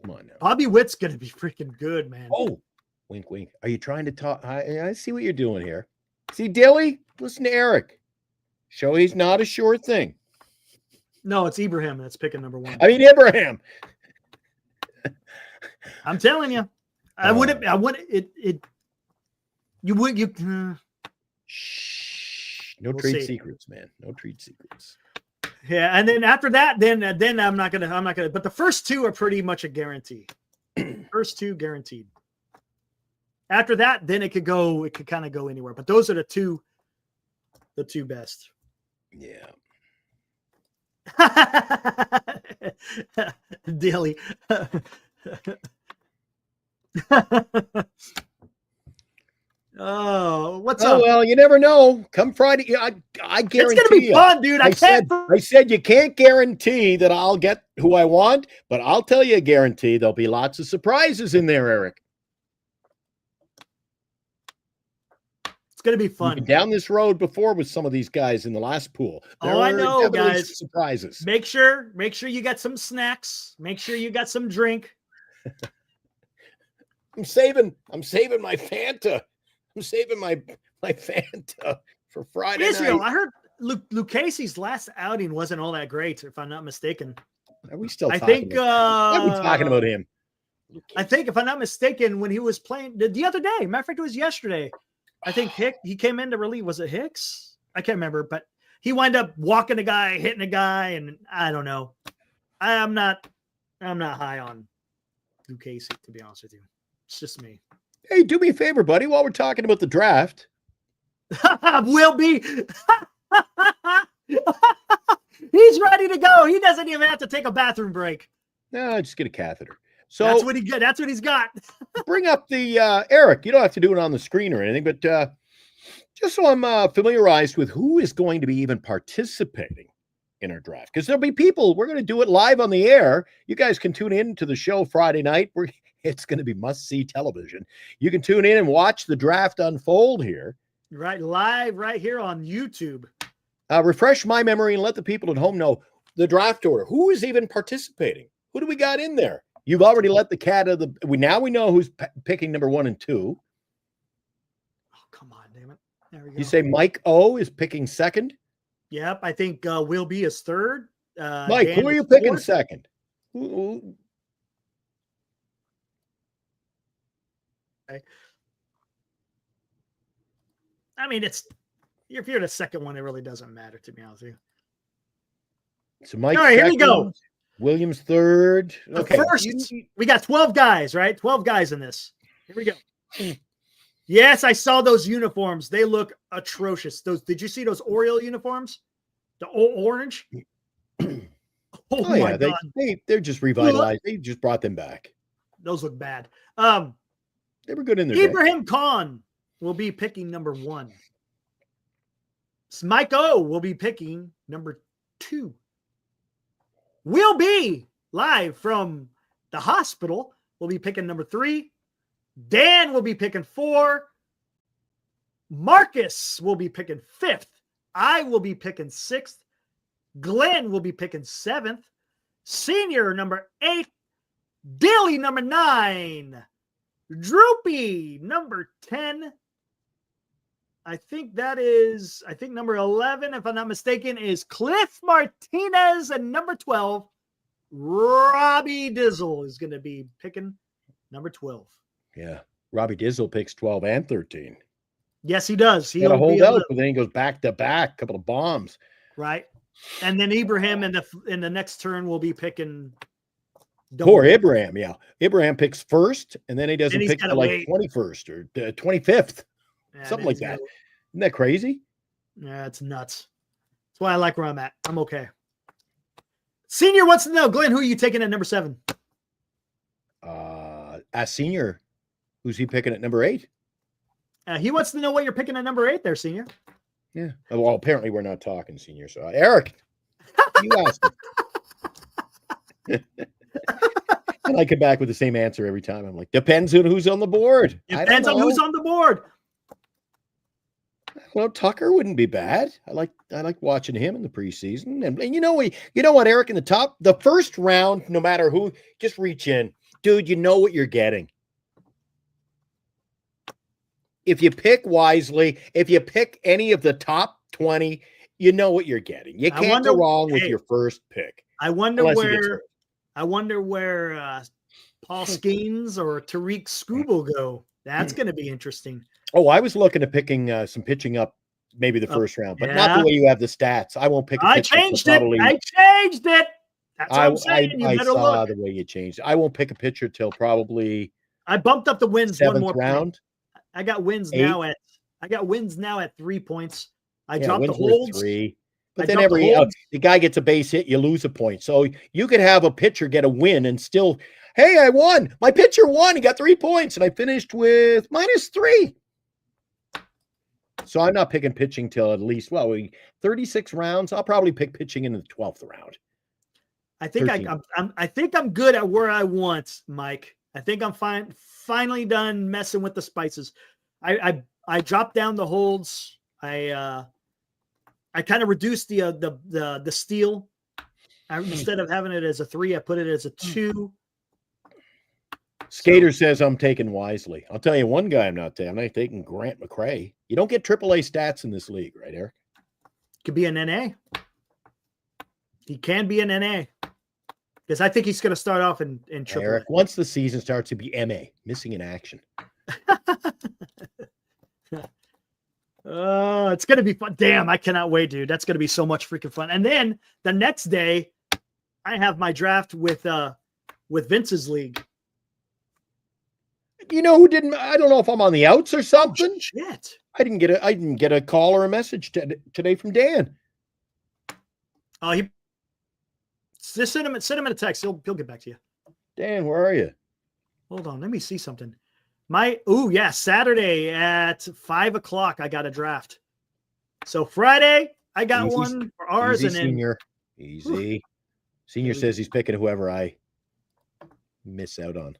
Come on now. Bobby Witt's going to be freaking good, man. Oh, wink, wink. Are you trying to talk? I see what you're doing here. See, Dilly, listen to Eric. Show he's not a sure thing. No, it's Ibrahim that's picking number 1. I mean, Ibrahim. I'm telling you. Shh. No trade secrets, man. No trade secrets. Yeah, and then after that, then I'm not gonna. But the first 2 are pretty much a guarantee. First 2 guaranteed. After that, then it could kind of go anywhere. But those are the two best. Yeah. Dilly. Oh, what's up? Well, you never know. Come Friday, I guarantee it's gonna be fun, dude. I said you can't guarantee that I'll get who I want, but I'll tell you a guarantee there'll be lots of surprises in there, Eric. It's gonna be fun. You've been down this road before with some of these guys in the last pool. I know, guys. Surprises. Make sure you got some snacks. Make sure you got some drink. I'm saving my Fanta. I'm saving my Fanta for Friday Israel, night. I heard Luke Casey's last outing wasn't all that great, if I'm not mistaken. Are we still talking about him? I think, if I'm not mistaken, when he was playing the other day, matter of fact, it was yesterday. I think he came in to relieve. Was it Hicks? I can't remember, but he wound up walking a guy, hitting a guy, and I don't know. I'm not high on Luke Casey, to be honest with you. It's just me. Hey, do me a favor, buddy, while we're talking about the draft. Will be. He's ready to go. He doesn't even have to take a bathroom break. No, just get a catheter. So that's what he's got. Bring up the Eric. You don't have to do it on the screen or anything, but just so I'm familiarized with who is going to be even participating in our draft, because there'll be people. We're going to do it live on the air. You guys can tune in to the show Friday night. It's going to be must-see television. You can tune in and watch the draft unfold here. Right, live right here on YouTube. Refresh my memory and let the people at home know the draft order. Who is even participating? Who do we got in there? You've already let the cat of the... Now we know who's picking number 1 and 2. Oh, come on, damn it. There we go. You say Mike O is picking 2nd? Yep, I think Will be is 3rd. Mike, who are you picking 2nd? Who? Okay. I mean, if you're the second one, it really doesn't matter, to be honest with you. So Mike, all right, here we go. Williams 3rd. Okay. First, we got 12 guys, right? 12 guys in this. Here we go. Yes, I saw those uniforms. They look atrocious. Did you see those Oriole uniforms? The orange? Oh my God. They're just revitalized. They just brought them back. Those look bad. They were good in there. Ibrahim Khan will be picking number 1. Mike O will be picking number 2. Will be live from the hospital. Will be picking number 3. Dan will be picking 4. Marcus will be picking 5th. I will be picking 6th. Glenn will be picking 7th. Senior number 8. Dilly number 9. Droopy number 10. I think number 11, if I'm not mistaken, is Cliff Martinez, and number 12, Robbie Dizzle is going to be picking number 12. Yeah. Robbie Dizzle picks 12 and 13. Yes, he does. He'll got to hold out, but then he goes back to back, couple of bombs. Right. And then Ibrahim in the next turn will be picking. Poor Ibrahim, yeah. Ibrahim picks 1st, and then he doesn't pick till like 21st or 25th. Yeah, Something man, like he's that. gonna- Isn't that crazy? Yeah, it's nuts. That's why I like where I'm at. I'm okay. Senior wants to know, Glenn, who are you taking at number 7? Ask Senior, who's he picking at number 8? He wants to know what you're picking at number 8 there, Senior. Yeah. Well, apparently we're not talking, Senior. So, Eric, you asked him. And I come back with the same answer every time. I'm like, depends on who's on the board. Depends on who's on the board. Well, Tucker wouldn't be bad. I like watching him in the preseason. And you know what, Eric, in the first round, no matter who, just reach in. Dude, you know what you're getting. If you pick wisely, if you pick any of the top 20, you know what you're getting. You can't go wrong with your first pick. I wonder where Paul Skeens or Tariq Skubal go. That's going to be interesting. Oh, I was looking at picking some pitching up maybe the first round, but not the way you have the stats. I won't pick a I pitcher changed till it. probably, I changed it. That's what I'm saying. You I better saw look. the way you changed it. I won't pick a pitcher till probably I bumped up the wins one 7th more round. point. I got wins 8. now at 3 points. I Yeah, dropped the wins were holds. 3. But I then dropped the holds. the guy gets a base hit, you lose a point. So you could have a pitcher get a win and still, hey, I won. My pitcher won. He got 3 points, and I finished with -3. So I'm not picking pitching till at least 36 rounds. I'll probably pick pitching in the 12th round. I think I think I'm good at where I want, Mike. I think I'm finally done messing with the spices. I dropped down the holds. I kind of reduced the steal. Instead of having it as a 3, I put it as a 2. Skater says I'm taking wisely. I'll tell you one guy I'm not taking. I'm not taking Grant McCray. You don't get AAA stats in this league, right, Eric? Could be an NA. He can be an NA. Because I think he's going to start off in AAA. Eric, once the season starts, to be MA, missing in action. It's going to be fun. Damn, I cannot wait, dude. That's going to be so much freaking fun. And then the next day, I have my draft with Vince's league. You know who didn't? I don't know if I'm on the outs or something. Oh, shit. I didn't get a call or a message today from Dan. Oh, he just send him a text. He'll get back to you. Dan, where are you? Hold on, let me see something. Saturday at 5:00, I got a draft. So Friday, I got one for ours, Easy, and then Senior. Easy. Senior says he's picking whoever I miss out on.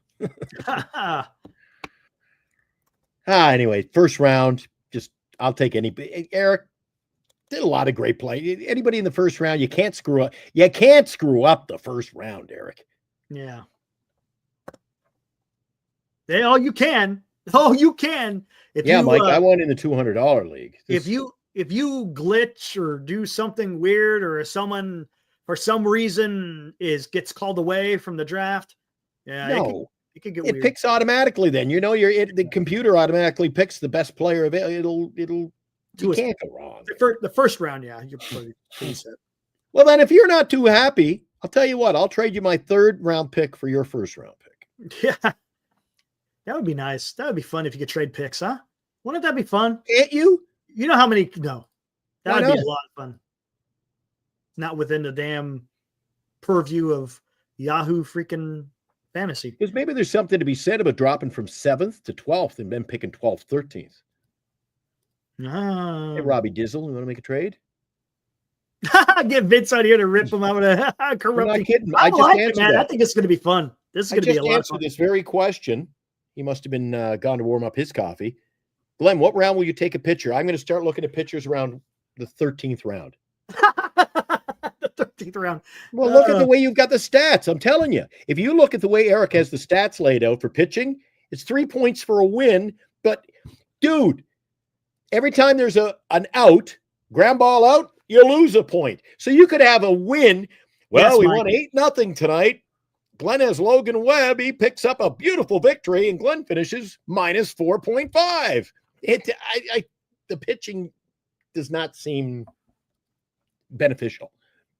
Anyway, first round, I'll take any. Eric did a lot of great play. Anybody in the first round, you can't screw up. You can't screw up the first round, Eric. yeah. Oh, you can. Oh, you can. If you, Mike, I won in the $200 league. If you glitch or do something weird, or someone for some reason gets called away from the draft, it could get weird. It picks automatically. Then the computer automatically picks the best player available. You can't go wrong. The first round, yeah, you're pretty set. Well, then if you're not too happy, I'll tell you what. I'll trade you my 3rd round pick for your 1st round pick. Yeah, that would be nice. That would be fun if you could trade picks, huh? Wouldn't that be fun? Can't you? You know how many? No, that Why would be not? a lot of fun. Not within the damn purview of Yahoo freaking fantasy. Because maybe there's something to be said about dropping from 7th to 12th and then picking 12th, 13th. Hey, Robbie Dizzle, you want to make a trade? Get Vince out here to rip him out of corrupt. I'm not kidding. I just like it, answered man. that. I think it's going to be fun. This is going to be a lot of fun. This very question. He must have been gone to warm up his coffee. Glenn, what round will you take a pitcher? I'm going to start looking at pitchers around the 13th round. The 13th round. Well, look at the way you've got the stats. I'm telling you. If you look at the way Eric has the stats laid out for pitching, it's 3 points for a win. But, dude, every time there's an out, ground ball out, you lose a point. So you could have a win. Well, Yes, we Mike. won 8-0 tonight. Glenn has Logan Webb. He picks up a beautiful victory, and Glenn finishes minus 4.5. The pitching does not seem beneficial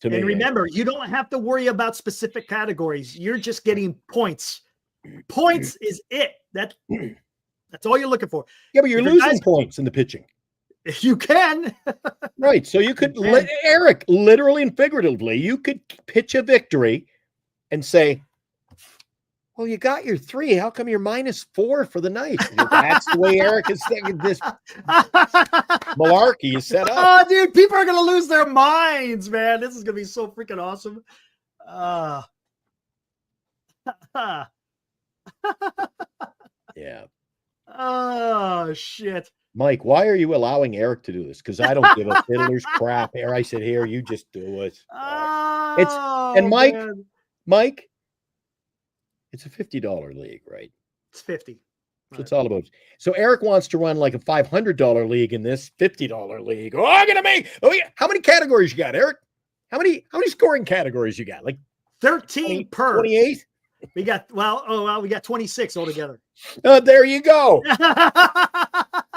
to me. And remember, you don't have to worry about specific categories. You're just getting points. Points is it. That's all you're looking for. Yeah, but you're If your losing guys- points in the pitching. You can. Right. So you could, can. Eric, literally and figuratively, you could pitch a victory and say, well, you got your 3. How come you're -4 for the night? That's the way Eric is thinking. This malarkey is set up. Oh, dude, people are going to lose their minds, man. This is going to be so freaking awesome. Yeah. Oh, shit. Mike, why are you allowing Eric to do this? Because I don't give a fiddler's crap. Here, I said, here, you just do it. Oh, and Mike, man. Mike, it's a $50 league, right? It's 50. So it's all about. So Eric wants to run like a $500 league in this $50 league. Oh, I'm gonna make. Oh yeah. How many categories you got, Eric? How many scoring categories you got? Like 13 per. 28? We got, we got 26 altogether. There you go.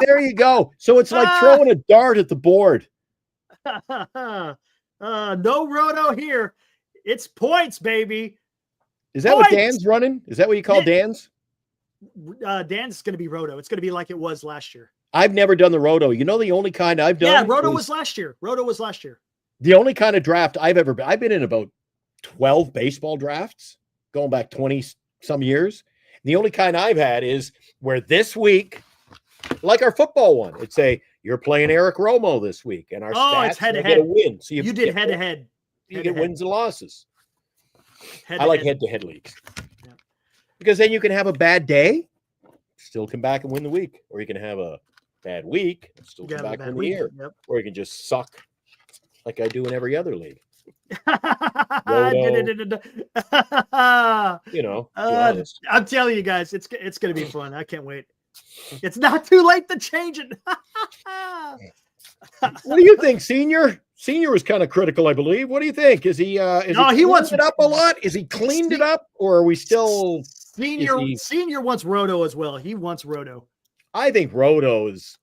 There you go. So it's like throwing a dart at the board. No roto here. It's points, baby. Is that what Points! Dan's running? Is that what you call Dan's? Dan's going to be roto. It's going to be like it was last year. I've never done the roto. You know, the only kind I've done. Yeah, roto was last year. Roto was last year. The only kind of draft I've ever been. I've been in about 12 baseball drafts going back 20 some years. The only kind I've had is where this week, like our football one, it'd say you're playing Eric Romo this week, and our stats it's head-to-head. get a win. So You did head-to-head. You get wins and losses. Head I like head-to-head leagues because then you can have a bad day, still come back and win the week, or you can have a bad week and still come back and win the year, or you can just suck like I do in every other league. You know, I'm telling you guys, it's going to be fun. I can't wait. It's not too late to change it. What do you think, Senior? Senior was kind of critical, I believe. What do you think? Is he? He wants it up a lot. Is he cleaned it up, or are we still? Senior wants roto as well. He wants roto. I think roto is.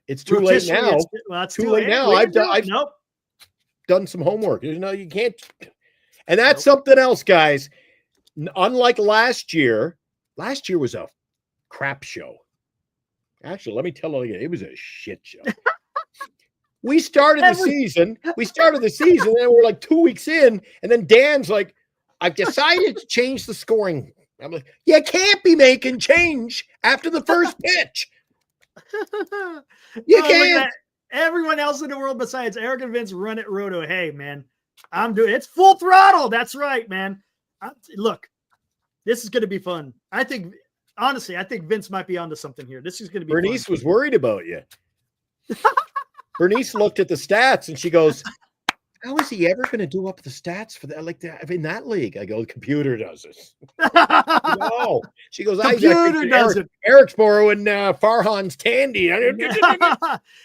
It's too late now. It's too late now. I've done some homework. You can't. And that's something else, guys. Unlike last year was a crap show. Actually, let me tell you, it was a shit show. We started the season, and we're like 2 weeks in, and then Dan's like, I've decided to change the scoring. I'm like, you can't be making change after the first pitch. You can't. Everyone else in the world besides Eric and Vince run it roto. Hey, man, I'm doing it's full throttle. That's right, man. Look, this is going to be fun. Honestly, I think Vince might be onto something here. This is going to be Bernice fun. was worried about you. Bernice looked at the stats and she goes, how is he ever going to do up the stats for that? Like that in that league? I go, the computer does it. No. She goes, computer does it. Eric's borrowing Farhan's Tandy.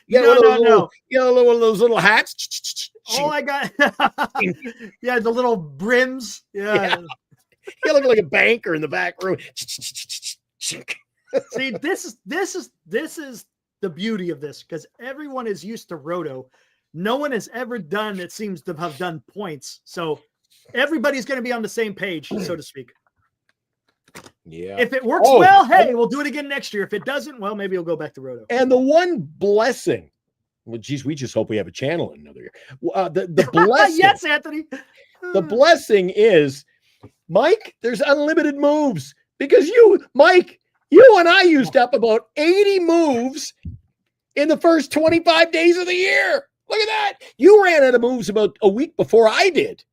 No. Those little hats. Oh, I got the little brims. Yeah. You look like a banker in the back room. See, this is the beauty of this, because everyone is used to roto. No one has ever done, it seems to have done points. So everybody's going to be on the same page, so to speak. Yeah. If it works well, hey, we'll do it again next year. If it doesn't, well, maybe we'll go back to roto. And the one blessing, well, geez, we just hope we have a channel in another year. The blessing. Yes, Anthony. The blessing is, Mike, there's unlimited moves because Mike, you and I used up about 80 moves in the first 25 days of the year. Look at that. You ran out of moves about a week before I did.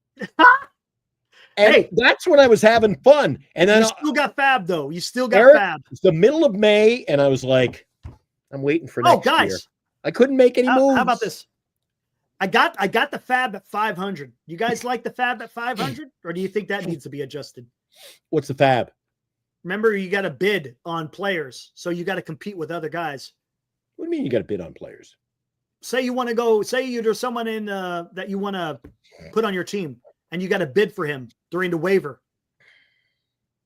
And that's when I was having fun. And then you still got Fab, though. You still got Eric, Fab. It's the middle of May, and I was like, I'm waiting for next year. I couldn't make any moves. How about this? I got the Fab at 500. You guys like the Fab at 500, or do you think that needs to be adjusted? What's the Fab? Remember, you got to bid on players, so you got to compete with other guys. What do you mean you got to bid on players? Say you want to go. Say there's someone in that you want to put on your team, and you got to bid for him during the waiver.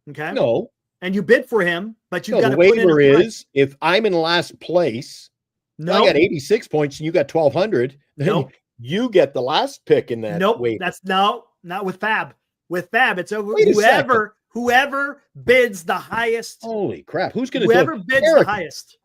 Okay. No. And you bid for him, but you got to put in a price. If I'm in last place. I got 86 points and you got 1,200. Then you get the last pick in that. Nope. waiver. That's not with Fab. With Fab, it's over whoever Whoever bids the highest. Holy crap. Who's going to do Whoever it? bids Eric, the highest.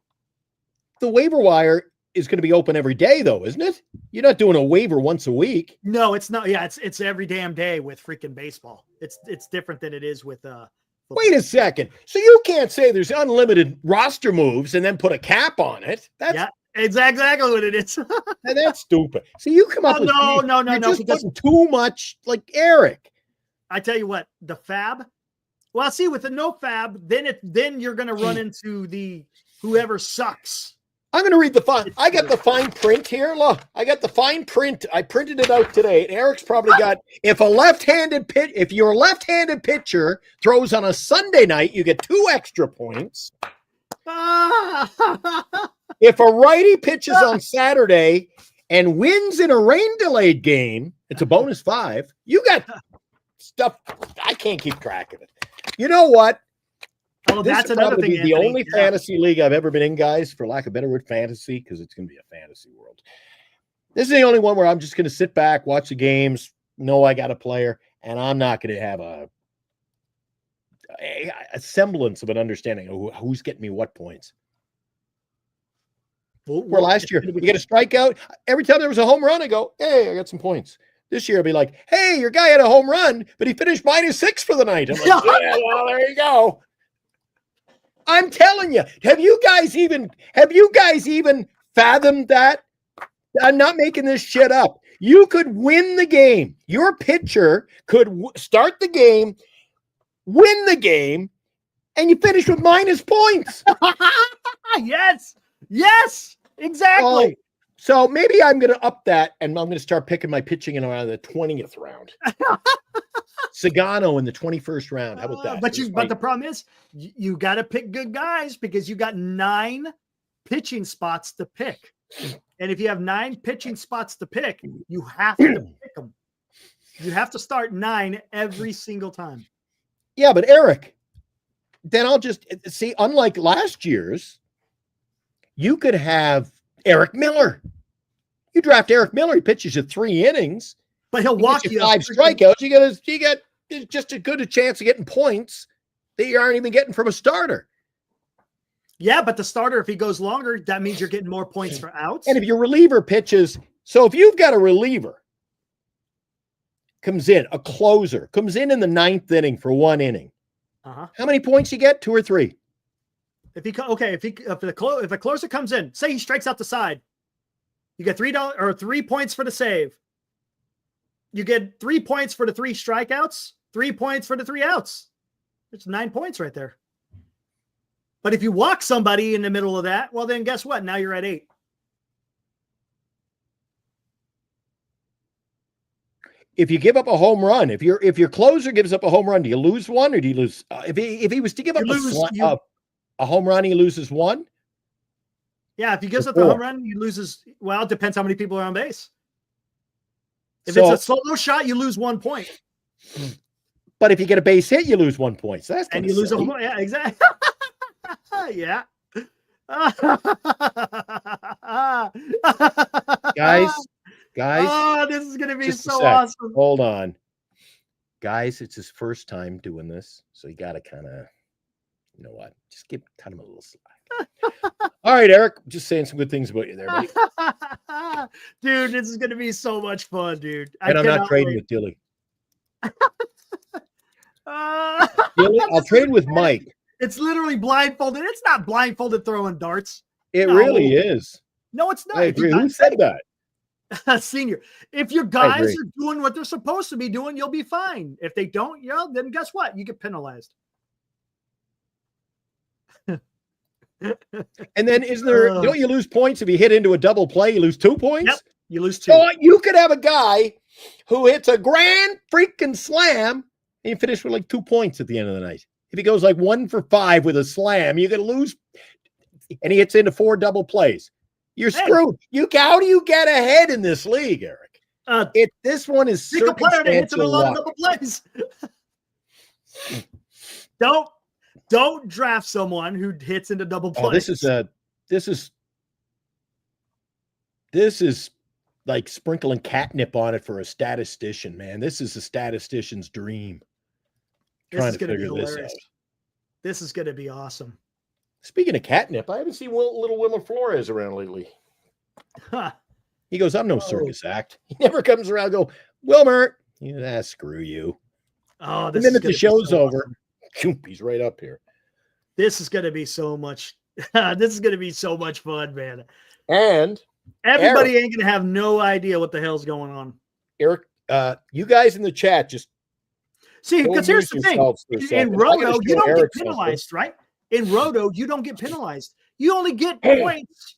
the waiver wire is going to be open every day, though, isn't it? You're not doing a waiver once a week. No, it's not. Yeah, it's every damn day with freaking baseball. It's different than it is with football. Wait a second. So you can't say there's unlimited roster moves and then put a cap on it. That's exactly what it is. and that's stupid. So you come up with no, you're just because putting too much, like Eric. I tell you what, the fab. Well, see, with the no fab, then you're going to run into the whoever sucks. I'm going to read the fine. I got the fine print here. Look, I got the fine print. I printed it out today. And Eric's probably got, if your left-handed pitcher throws on a Sunday night, you get 2 extra points. If a righty pitches on Saturday and wins in a rain-delayed game, it's a bonus 5. You got stuff. I can't keep track of it. You know what? Oh, that's another thing. The only fantasy league I've ever been in, guys, for lack of a better word, fantasy, because it's going to be a fantasy world. This is the only one where I'm just going to sit back, watch the games, know I got a player, and I'm not going to have a semblance of an understanding of who's getting me what points. Where last year, you get a strikeout. Every time there was a home run, I go, hey, I got some points. This year, I'll be like, hey, your guy had a home run, but he finished -6 for the night. I'm like, yeah, well, there you go. I'm telling you, have you guys even fathomed that? I'm not making this shit up. You could win the game. Your pitcher could start the game, win the game, and you finish with minus points. Yes, exactly. So maybe I'm going to up that, and I'm going to start picking my pitching in around the 20th round. Sagano in the 21st round. How about that? But the problem is you got to pick good guys because you got 9 pitching spots to pick. And if you have 9 pitching spots to pick, you have to pick them. You have to start 9 every single time. Yeah, but Eric, then I'll just see, unlike last year's, you could have Eric Miller. You draft Eric Miller, he pitches you 3 innings. But he'll walk you 5 strikeouts. You get just as good a chance of getting points that you aren't even getting from a starter. Yeah, but the starter, if he goes longer, that means you're getting more points for outs. And if your reliever pitches, so if you've got a reliever comes in, a closer comes in the 9th inning for 1 inning, how many points you get? 2 or 3? If a closer comes in, say he strikes out the side, you get $3 points for the save. You get 3 points for the 3 strikeouts, 3 points for the 3 outs. It's 9 points right there. But if you walk somebody in the middle of that, well, then guess what? Now you're at 8. If you give up a home run, if your closer gives up a home run, do you lose 1 or do you lose? If he was to give up a home run, he loses 1. Yeah, if he gives up the home run, he loses. Well, it depends how many people are on base. If it's a solo shot, you lose 1 point. But if you get a base hit, you lose 1 point. So that's and you lose a home run. Yeah, exactly. Yeah. Guys. Oh, this is going to be so awesome. Hold on. Guys, it's his first time doing this. So you got to kind of, you know what? Just cut him a little slack. All right, Eric. Just saying some good things about you there, buddy. Dude, this is going to be so much fun, dude. And I'm not trading with Dilly. Dilly, I'll trade with Mike. It's literally blindfolded. It's not blindfolded throwing darts. It really is. No, it's not. I agree. Who said that? Senior. If your guys are doing what they're supposed to be doing, you'll be fine. If they don't, then guess what? You get penalized. And then don't you lose points if you hit into a double play? You lose 2 points? Yep, you lose 2. So you could have a guy who hits a grand freaking slam and you finish with like 2 points at the end of the night. If he goes like 1 for 5 with a slam, you're going to lose. And he hits into 4 double plays. You're screwed. How do you get ahead in this league, Eric? This one is circumstantial. A lot of double plays. Don't draft someone who hits into double plays. This is like sprinkling catnip on it for a statistician, man. This is a statistician's dream. This Trying is to going to be figure this hilarious. out. This is going to be awesome. Speaking of catnip, I haven't seen little Wilmer Flores around lately. Huh. He goes, I'm no circus act. He never comes around and go, Wilmer. Screw you. Oh, The this is minute gonna the be show's so over, awesome. choomp, he's right up here. This is going to be so much. This is going to be so much fun, man. And Everybody ain't going to have no idea what the hell's going on. Eric, you guys in the chat, just See, don't because here's lose the thing. yourselves for a In second. I gotta Roto, you show don't Eric get penalized, right? In Roto, you don't get penalized. You only get points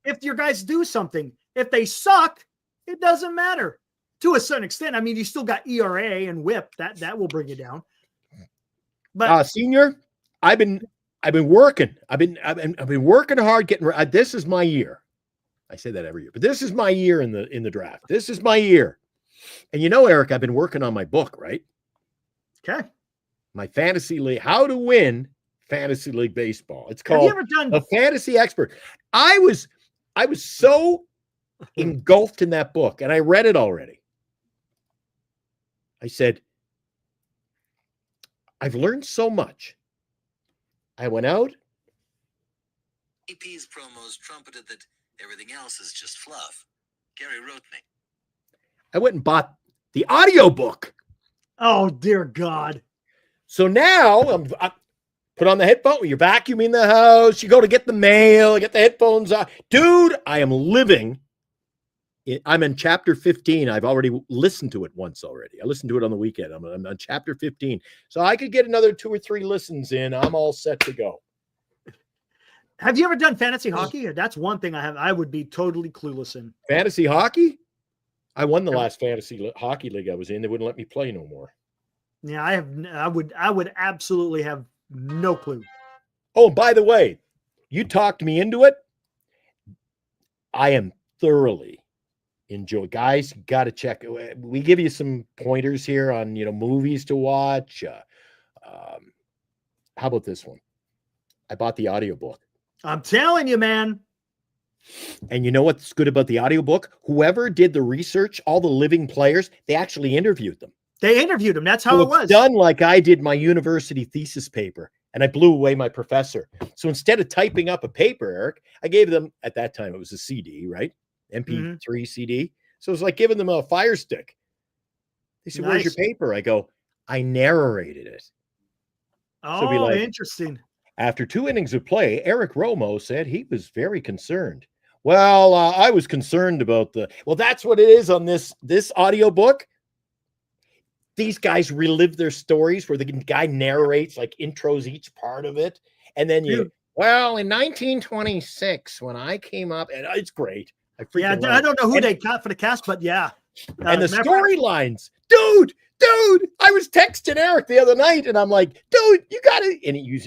if your guys do something. If they suck, it doesn't matter to a certain extent. I mean, you still got ERA and WHIP. That will bring you down. But Senior, I've been working. I've been working hard getting. This is my year. I say that every year, but this is my year in the draft. This is my year. And you know, Eric, I've been working on my book, right? okay. My fantasy league, how to win fantasy league baseball. It's Have you called ever done? The Fantasy Expert. I was so engulfed in that book, and I read it already. I said, I've learned so much. I went out. AP's promos trumpeted that everything else is just fluff. Gary wrote me. I went and bought the audiobook. Oh dear God! So now I put on the headphone. You're vacuuming the house. You go to get the mail. Get the headphones on. Dude, I am living. I'm in chapter 15. I've already listened to it once already. I listened to it on the weekend. I'm on chapter 15. So I could get another 2 or 3 listens in. I'm all set to go. Have you ever done fantasy hockey? That's one thing I would be totally clueless in. Fantasy hockey? I won the last fantasy hockey league I was in. They wouldn't let me play no more. Yeah, I would absolutely have no clue. Oh, by the way, you talked me into it. I am thoroughly enjoy. Guys, got to check. We give you some pointers here on, movies to watch. How about this one? I bought the audiobook. I'm telling you, man. And you know what's good about the audiobook? Whoever did the research, all the living players, they actually interviewed them. They interviewed him. That's how it was. Done like I did my university thesis paper, and I blew away my professor. So instead of typing up a paper, Eric, I gave them, at that time, it was a CD, right? MP3 CD. So it was like giving them a Fire Stick. They said, Where's your paper? I go, I narrated it. Oh, so interesting. After 2 innings of play, Eric Romo said he was very concerned. Well, I was concerned about that's what it is on this audiobook. These guys relive their stories where the guy narrates, like intros each part of it. And then in 1926, when I came up, and it's great. I don't know who they got for the cast, but yeah. And the storylines, dude, I was texting Eric the other night and I'm like, dude, you got it. And you're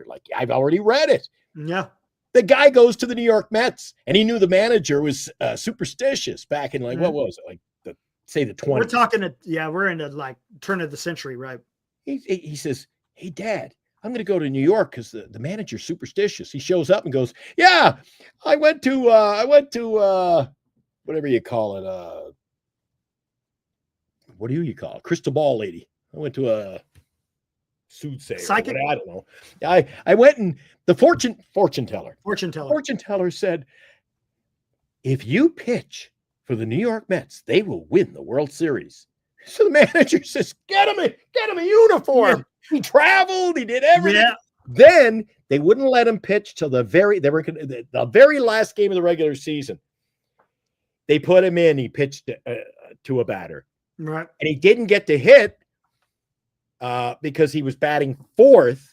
like, I've already read it. Yeah. The guy goes to the New York Mets and he knew the manager was superstitious back in what was it? Like the 20s. We're talking, we're in the like turn of the century, right? He says, hey, Dad, I'm going to go to New York because the manager's superstitious. He shows up and goes, yeah, I went to whatever you call it. What do you call it? Crystal ball lady. I went to a soothsayer. Psychic? I don't know. I went and the fortune teller. Fortune teller. Fortune teller said, if you pitch for the New York Mets, they will win the World Series. So the manager says, get him a uniform. Yeah. He traveled. He did everything. Yeah. Then they wouldn't let him pitch till the very last game of the regular season. They put him in. He pitched to a batter. Right. And he didn't get to hit because he was batting 4th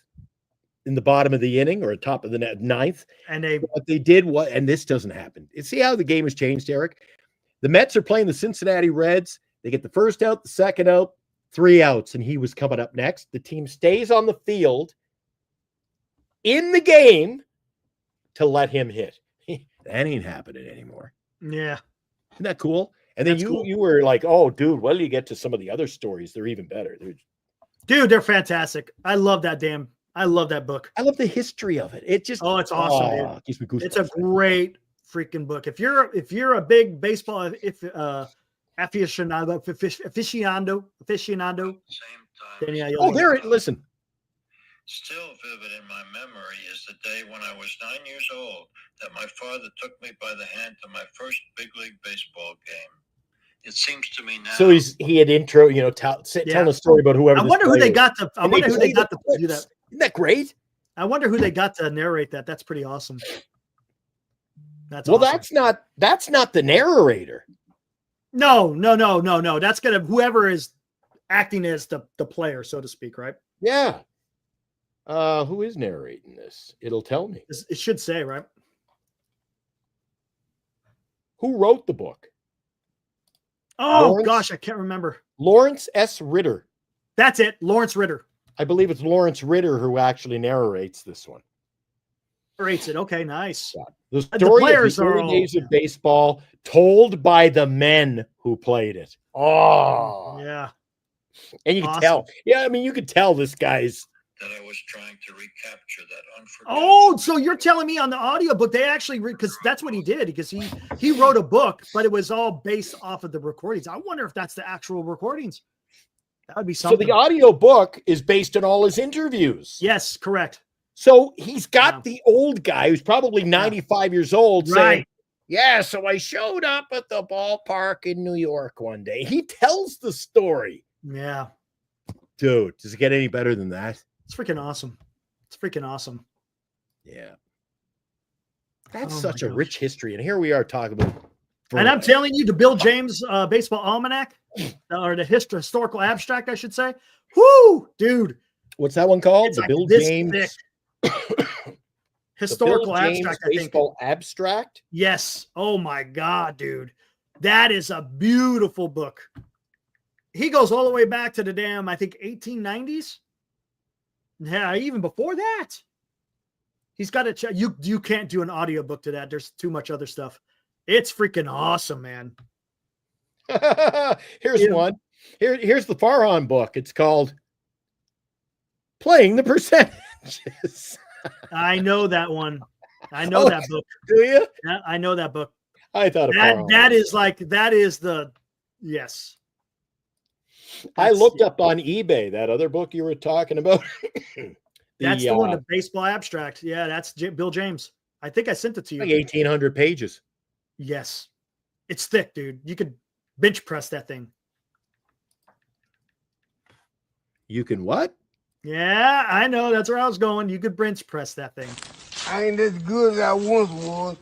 in the bottom of the inning or top of the 9th. And they did and this doesn't happen. See how the game has changed, Eric? The Mets are playing the Cincinnati Reds. They get the first out, the second out, 3 outs, and he was coming up next. The team stays on the field in the game to let him hit. That ain't happening anymore. Yeah. Isn't that cool? And then you were like, oh, dude, well, you get to some of the other stories. They're even better. Dude, they're fantastic. I love that book. I love the history of it. It just, it's awesome, dude. It's a great freaking book. If you're a big baseball Aficionado. Same time. Then, yeah, Oh, there it. Listen. Still vivid in my memory is the day when I was 9 years old that my father took me by the hand to my first big league baseball game. It seems to me now. So he had intro, telling a story about whoever. I wonder who they got to. I And wonder who they play got the to do that. clips. Isn't that great? I wonder who they got to narrate that. That's pretty awesome. That's Well, awesome. that's not the narrator. No. That's whoever is acting as the player, so to speak, right? Yeah. Who is narrating this? It'll tell me. It should say, right? Who wrote the book? Oh Lawrence? gosh, I can't remember. Lawrence S. Ritter. That's it, Lawrence Ritter. I believe it's Lawrence Ritter who actually narrates this one. Narrates it. Okay, nice. Yeah. The story players of the are early all- days of baseball told by the men who played it. Oh, Yeah. and you can Awesome. tell. Yeah, I mean, you could tell this guy's. that I was trying to recapture that unforgettable. Oh, so you're telling me on the audiobook they actually because that's what he did because he wrote a book, but it was all based off of the recordings. I wonder if that's the actual recordings. That would be So something. the audio book is based on all his interviews. Yes, correct. So he's got Yeah. the old guy who's probably 95 years old saying, Right. yeah, so I showed up at the ballpark in New York one day. He tells the story. Yeah. Dude, does it get any better than that? It's freaking awesome. It's freaking awesome. Yeah. That's Oh such my a gosh. rich history. And here we are talking about. And I'm telling you, the Bill James Baseball Almanac, or the historical abstract, I should say. Whoo, dude. What's that one called? It's The like Bill this James. thick. The Historical Bill James abstract, I think. Baseball Abstract. Yes. Oh my God, dude. That is a beautiful book. He goes all the way back to the damn, I think, 1890s. Yeah, even before that. He's got to check. You can't do an audiobook to that. There's too much other stuff. It's freaking awesome, man. Here's Yeah. one. Here's the Farhan book. It's called Playing the Percentages. I know that one. I know Oh, that book. Do you? Yeah, I know that book. I thought of That Farhan. that is the yes. I That's- looked up on eBay that other book you were talking about. That's the one, the baseball abstract. Yeah, that's Bill James. I think I sent it to you. like 1,800 pages. Yes. It's thick, dude. You could bench press that thing. You can what? Yeah, I know. That's where I was going. You could bench press that thing. I ain't as good as I once was,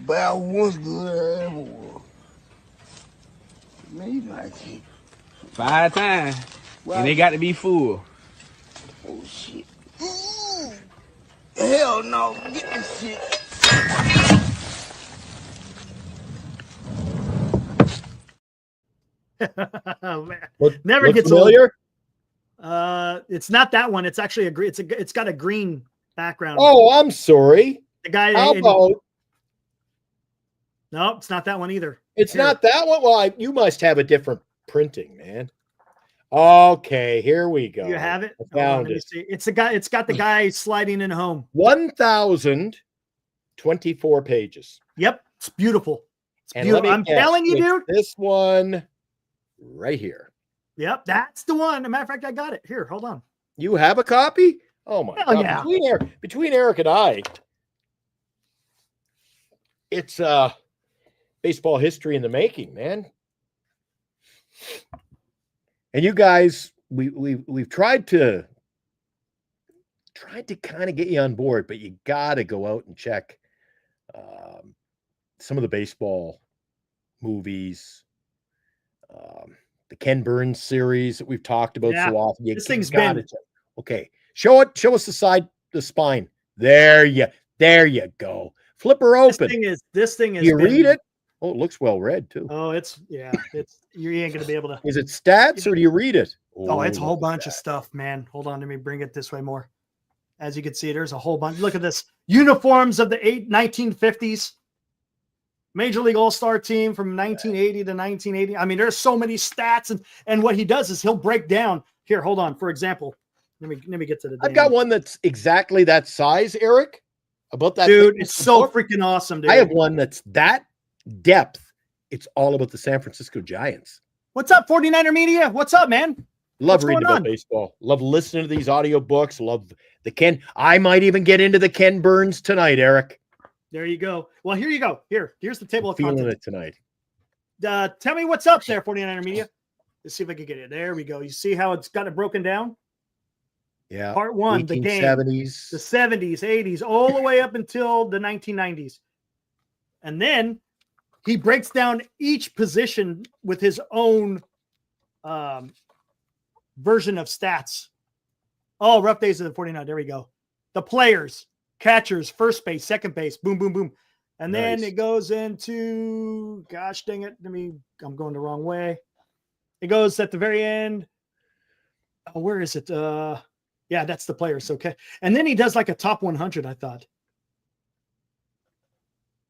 but I was good as I ever was. Man, you like it. 5 times. Well, And they got to be full. oh shit. Ooh. Hell no, get this shit. Oh, man. Never gets familiar. It's not that one. It's actually a green. It's got a green background. Oh, I'm sorry. the guy. How about No, it's not that one either. it's Here. not that one? Well, you must have a different printing, man. Okay, here we go. You have it. I Hold on, found let me it. see. It's the guy. It's got the guy sliding in home. 1,024 pages. Yep, it's beautiful. It's And let beautiful. me I'm guess, telling you, it's dude. this one right here. Yep, that's the one. As a matter of fact, I got it here. Hold on. You have a copy? Oh my Hell god! yeah. Between Eric and I, it's baseball history in the making, man. And you guys, we've tried to kind of get you on board, but you got to go out and check some of the baseball movies, the Ken Burns series that we've talked about Yeah, so often. You this thing's gotta been- check. Okay, show us the spine. There you go. Flip her open. This thing is. You read it? Oh, it looks well read too. Oh, it's you ain't gonna be able to. Is it stats or do you read it? Oh, it's a whole look at bunch of that. stuff, man. Hold on, let me bring it this way more. As you can see, there's a whole bunch. Look at this. Uniforms of the 1950s. Major League All-Star team from 1980 to 1980. I mean, there's so many stats, and what he does is he'll break down. Here, hold on. For example, let me get to the. I've got damn- one that's exactly that size, Eric. About that, dude. thickness It's of so book. freaking awesome, dude. I have one that's that depth It's all about the San Francisco Giants. What's up, 49er Media? What's up, man? Love What's reading going about on? baseball. Love listening to these audiobooks. Love the Ken. I might even get into the Ken Burns tonight, Eric. There you go. Well, here you go. Here's the table of Feeling contents. it tonight. Tell me what's up there, 49er Media. Let's see if I can get it. There we go. You see how it's got it broken down? Yeah. Part one, the game. 1870s. The 70s, 80s, all the way up until the 1990s. And then he breaks down each position with his own version of stats. Oh, rough days of the 49. There we go. The players, catchers, first base, second base, boom, boom, boom. And then Nice. it goes into, gosh dang it. I'm going the wrong way. It goes at the very end. Oh, where is it? Yeah, that's the players. Okay. And then he does like a top 100, I thought.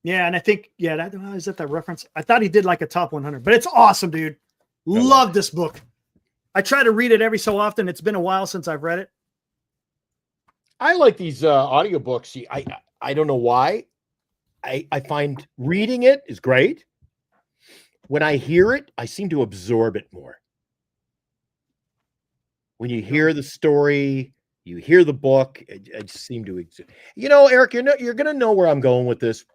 Yeah, and I think, yeah, is that the reference? I thought he did like a top 100, but it's awesome, dude. Love this book. I try to read it every so often. It's been a while since I've read it. I like these audiobooks. I don't know why. I find reading it is great. When I hear it, I seem to absorb it more. When you hear the story, you hear the book, I just seem to exist. You know, Eric, you're going to know where I'm going with this.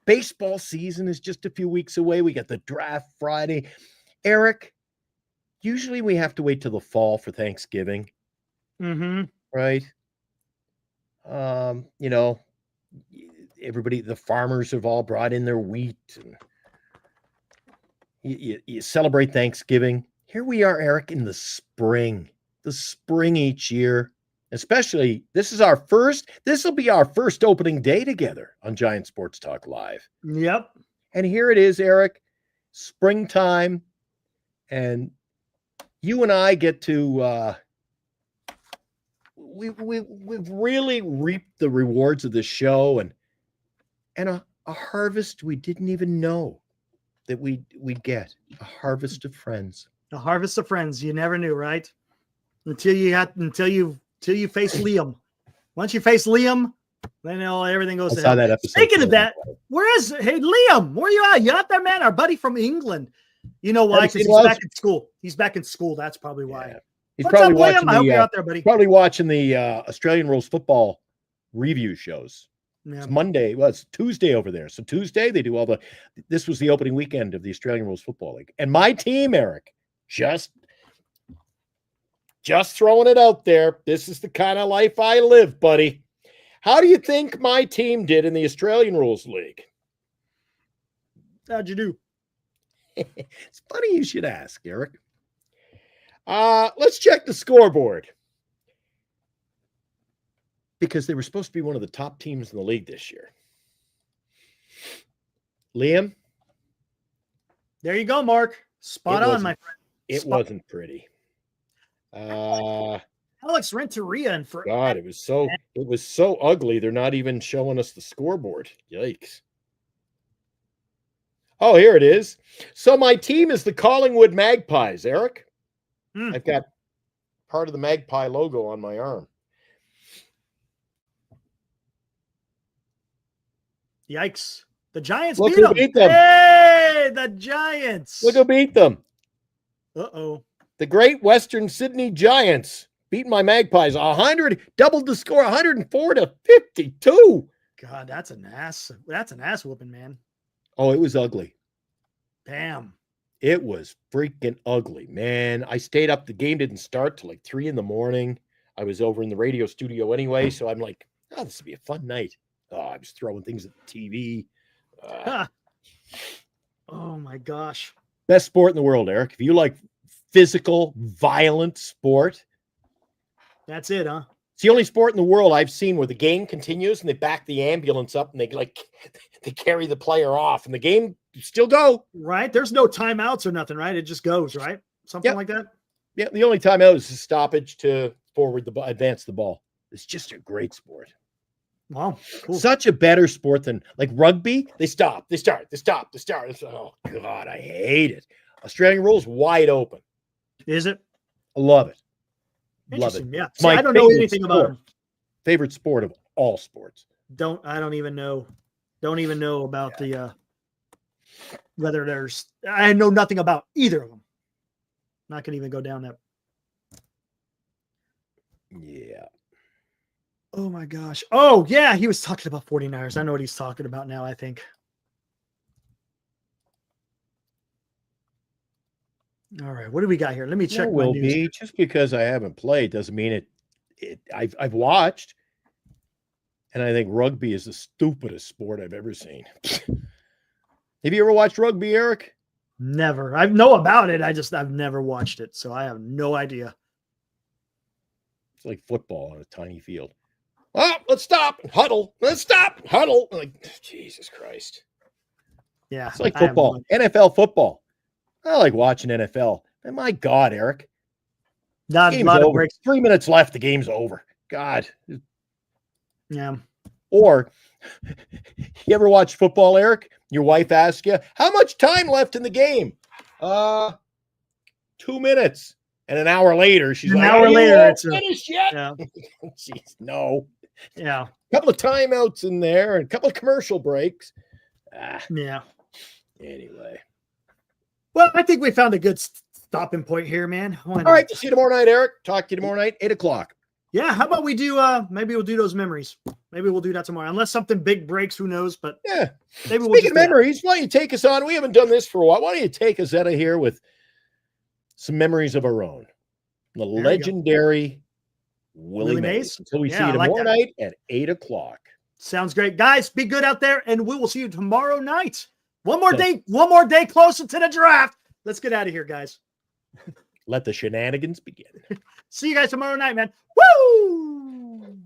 Baseball season is just a few weeks away. We got the draft Friday. Eric, usually we have to wait till the fall for Thanksgiving. Mm-hmm. Right? You know, everybody, the farmers have all brought in their wheat. And you celebrate Thanksgiving. Here we are, Eric, in the spring each year. Especially, this will be our first opening day together on Giant Sports Talk Live. Yep. And here it is, Eric, springtime. And you and I get to, we've really reaped the rewards of this show and a harvest we didn't even know that we'd get. A harvest of friends. A harvest of friends. You never knew, right? Until you face Liam. Once you face Liam, then everything goes to hell. That episode. Speaking of that, hey Liam, where you at? You out there, man? Our buddy from England. You know why? Because he's back in school. He's back in school. That's probably why. Yeah. He's What's probably up, watching Liam? I hope you're out there, buddy. Probably watching the Australian rules football review shows. Yeah. It's Monday. Well, it's Tuesday over there. So Tuesday they do this was the opening weekend of the Australian Rules Football League. And my team, Eric, just throwing it out there. This is the kind of life I live, buddy. How do you think my team did in the Australian Rules League? How'd you do? It's funny you should ask, Eric. Let's check the scoreboard. Because they were supposed to be one of the top teams in the league this year. Liam? There you go, Mark. Spot on, my friend. It wasn't pretty. Alex Renteria and for God, it was so ugly. They're not even showing us the scoreboard. Yikes. Oh, here it is. So my team is the Collingwood Magpies, Eric. I've got part of the Magpie logo on my arm. Yikes. The Giants Look beat who them. beat them. Hey, the Giants. Look who beat them. Uh-oh. The Great Western Sydney Giants beat my Magpies 100, doubled the score 104-52. God, that's an ass whooping, man. Oh, it was ugly. Damn. It was freaking ugly, man. I stayed up. The game didn't start till like 3 a.m. I was over in the radio studio anyway, so I'm like, oh, this will be a fun night. Oh, I was throwing things at the TV. Oh, my gosh. Best sport in the world, Eric. If you like physical, violent sport. That's it, huh? It's the only sport in the world I've seen where the game continues and they back the ambulance up and they carry the player off and the game still go. Right? There's no timeouts or nothing, right? It just goes, right? Something like that? Yeah, the only timeout is a stoppage to advance the ball. It's just a great sport. Wow, cool. Such a better sport than like rugby. They stop, they start. Oh, God, I hate it. Australian rules wide open. Is it? I love it. Love Interesting. it. Yeah. It's my I don't know anything sport. about them. Favorite sport of all sports. I don't even know. Don't even know about the whether I know nothing about either of them. Not going to even go down that. Yeah. Oh my gosh. Oh yeah. He was talking about 49ers. I know what he's talking about now, I think. All right. What do we got here? Let me check my news. Just because I haven't played doesn't mean I've watched, and I think rugby is the stupidest sport I've ever seen. Have you ever watched rugby, Eric? Never. I know about it. I've never watched it, so I have no idea. It's like football on a tiny field. Oh, let's stop and huddle. Let's stop and huddle. Like, Jesus Christ. Yeah. It's like football. NFL football. I like watching NFL. And my God, Eric. Not a lot of breaks. 3 minutes left. The game's over. God. Yeah. Or you ever watch football, Eric? Your wife asks you, how much time left in the game? 2 minutes. And an hour later, she's like, hour later, it's finished yet? Yeah. Jeez, no. Yeah. A couple of timeouts in there and a couple of commercial breaks. Yeah. Anyway. Well, I think we found a good stopping point here, man. All right. See you tomorrow night, Eric. Talk to you tomorrow night, 8 o'clock. Yeah. How about we do, maybe we'll do those memories. Maybe we'll do that tomorrow. Unless something big breaks, who knows? But yeah. Maybe we'll Speaking of memories, why don't you take us on? We haven't done this for a while. Why don't you take us out of here with some memories of our own? The legendary Willie Mays. Until we see you tomorrow night at 8 o'clock. Sounds great. Guys, be good out there, and we will see you tomorrow night. One more day closer to the draft. Let's get out of here, guys. Let the shenanigans begin. See you guys tomorrow night, man. Woo!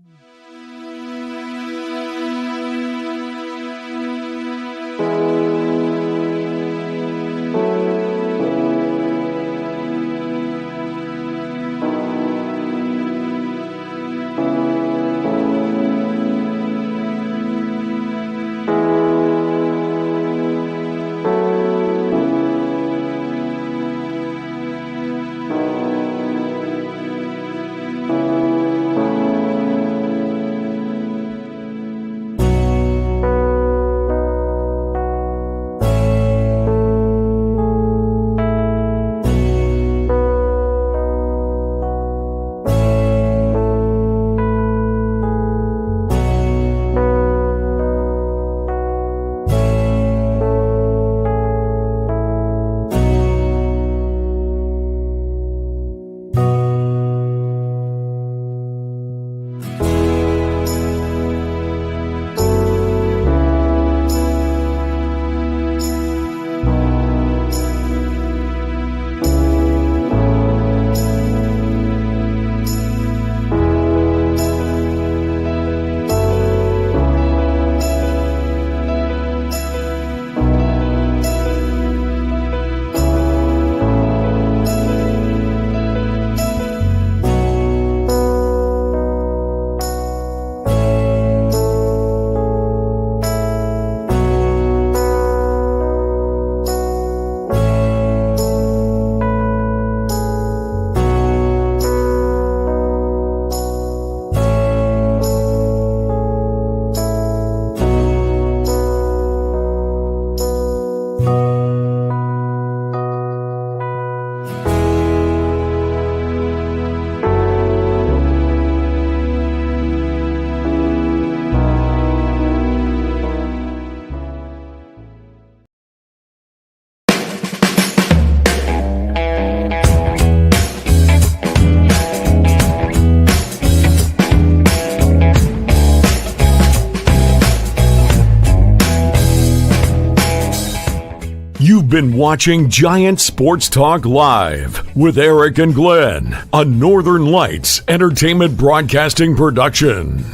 You've been watching Giant Sports Talk Live with Eric and Glenn, a Northern Lights Entertainment Broadcasting production.